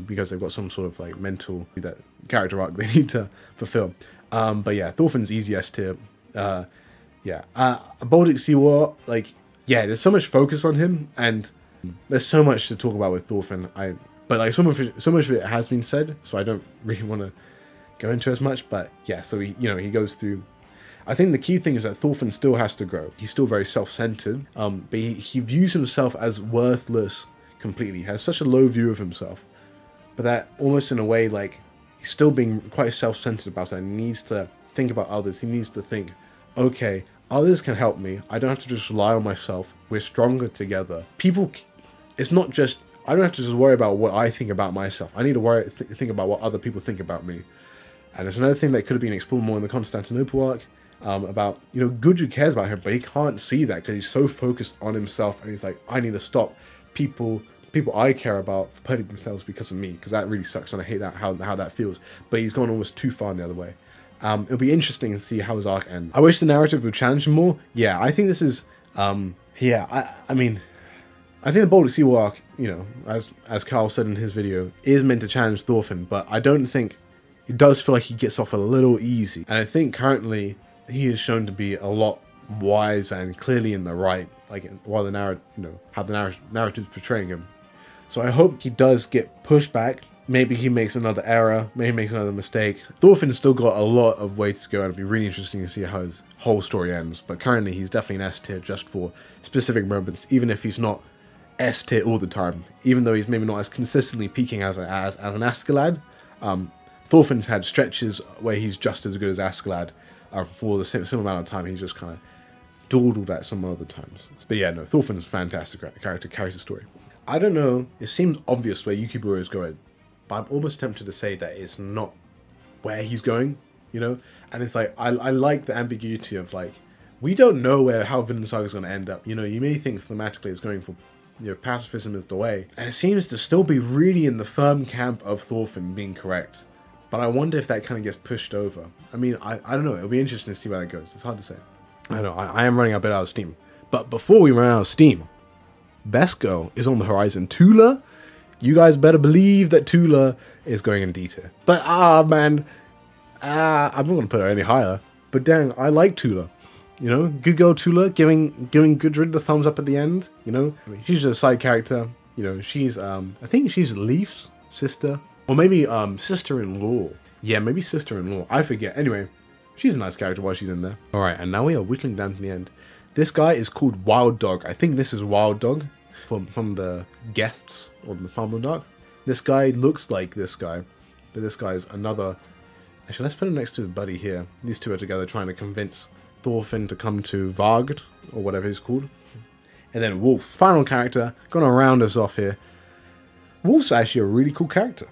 Because they've got some sort of like mental that character arc they need to fulfill. But yeah, Thorfinn's easy S tier. Baltic Sea War, like, yeah, there's so much focus on him, and there's so much to talk about with Thorfinn. But like so much of it has been said, so I don't really want to go into as much. But yeah, so he goes through. I think the key thing is that Thorfinn still has to grow. He's still very self-centered, but he views himself as worthless completely. He has such a low view of himself. But that almost in a way, like, he's still being quite self-centered about it, and he needs to think about others. He needs to think, okay, others can help me. I don't have to just rely on myself. We're stronger together. It's not just, I don't have to just worry about what I think about myself. I need to think about what other people think about me. And there's another thing that could have been explored more in the Constantinople arc, about, Gudrun cares about him, but he can't see that because he's so focused on himself, and he's like, I need to stop people I care about hurting themselves because of me, because that really sucks, and I hate that how that feels. But he's gone almost too far in the other way. It'll be interesting to see how his arc ends. I wish the narrative would challenge him more. Yeah, I think this is I mean, I think the Baltic Sea War arc, as Carl said in his video, is meant to challenge Thorfinn, but I don't think it does feel like he gets off a little easy. And I think currently he is shown to be a lot wise and clearly in the right, like while the narrative, how the narrative's portraying him. So I hope he does get pushed back. Maybe he makes another error. Maybe he makes another mistake. Thorfinn's still got a lot of way to go, and it'll be really interesting to see how his whole story ends. But currently, he's definitely an S tier just for specific moments, even if he's not S tier all the time. Even though he's maybe not as consistently peaking as an Askeladd. Thorfinn's had stretches where he's just as good as Askeladd for the similar amount of time. He's just kind of dawdled at some other times. But yeah, no, Thorfinn's a fantastic character, carries the story. I don't know, it seems obvious where Yukiburo is going, but I'm almost tempted to say that it's not where he's going, And it's like, I like the ambiguity of like, we don't know how Vinland Saga is going to end up. You may think thematically it's going for, pacifism is the way. And it seems to still be really in the firm camp of Thorfinn being correct. But I wonder if that kind of gets pushed over. I mean, I don't know, it'll be interesting to see where that goes. It's hard to say. I know, I am running a bit out of steam. But before we run out of steam, Best Girl is on the horizon. Tula, you guys better believe that Tula is going in D tier. But man, I'm not gonna put her any higher. But dang, I like Tula. Good girl Tula, giving Gudrun the thumbs up at the end. I mean, she's just a side character. She's I think she's Leaf's sister, or maybe sister-in-law. Yeah, maybe sister-in-law. I forget. Anyway, she's a nice character while she's in there. All right, and now we are whittling down to the end. This guy is called Wild Dog. I think this is Wild Dog from the guests on the Vinland arc. This guy looks like this guy, but this guy is another. Actually, let's put him next to his buddy here. These two are together trying to convince Thorfinn to come to Vargd, or whatever he's called. And then Wolf, final character, gonna round us off here. Wolf's actually a really cool character.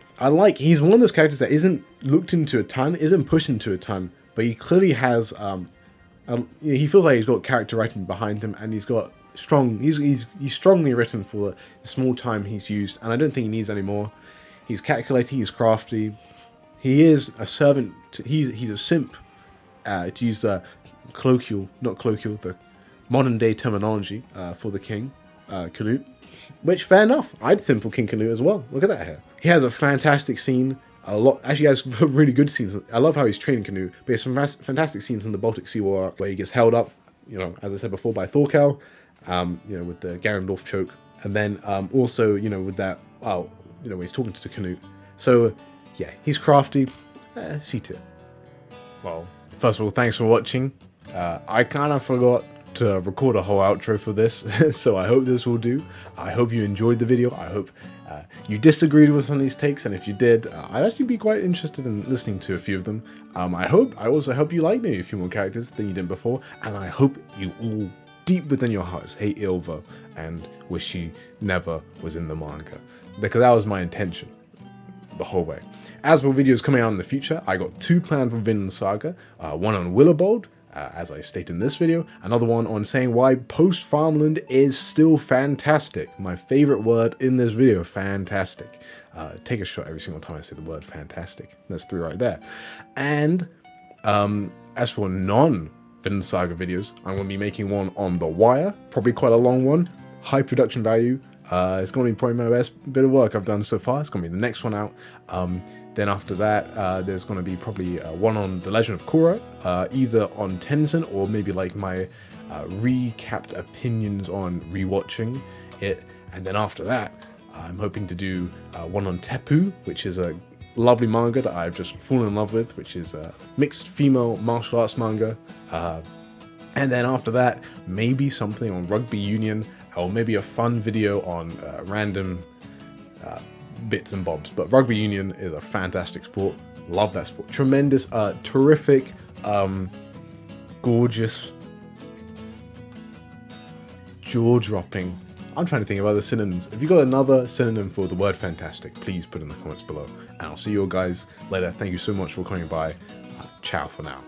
He's one of those characters that isn't looked into a ton, isn't pushed into a ton, but he clearly has, he feels like he's got character writing behind him, and he's got he's strongly written for the small time he's used, and I don't think he needs any more. He's calculating, he's crafty, he is a servant, he's a simp, to use the the modern day terminology for the king, Canute. Which, fair enough, I'd simp for King Canute as well. Look at that hair. He has a fantastic scene, actually he has really good scenes. I love how he's training Canute, but he has some fantastic scenes in the Baltic Sea War arc where he gets held up, as I said before, by Thorkel, with the Garendorf choke, and then also, with that, when he's talking to Canute. So, yeah, he's crafty, C tier. Well, first of all, thanks for watching. I kind of forgot to record a whole outro for this, so I hope this will do. I hope you enjoyed the video. I hope you disagreed with some of these takes, and if you did, I'd actually be quite interested in listening to a few of them. I also hope you like maybe a few more characters than you did before, and I hope you all deep within your hearts hate Ylva and wish she never was in the manga, because that was my intention the whole way. As for videos coming out in the future, I got 2 planned for Vinland Saga, one on Willowbold, as I stated in this video, another one on saying why post-Farmland is still fantastic. My favorite word in this video, fantastic. Take a shot every single time I say the word fantastic. That's 3 right there. And as for non-Vinland Saga videos, I'm going to be making one on The Wire, probably quite a long one, high production value. It's going to be probably my best bit of work I've done so far. It's going to be the next one out. Then after that, there's going to be probably one on The Legend of Korra, either on Tencent or maybe like my recapped opinions on rewatching it. And then after that, I'm hoping to do one on Teppu, which is a lovely manga that I've just fallen in love with, which is a mixed female martial arts manga. And then after that, maybe something on Rugby Union, or maybe a fun video on random bits and bobs. But Rugby Union is a fantastic sport. Love that sport. Tremendous, terrific, gorgeous, jaw-dropping. I'm trying to think of other synonyms. If you got another synonym for the word fantastic, please put in the comments below. And I'll see you all guys later. Thank you so much for coming by. Ciao for now.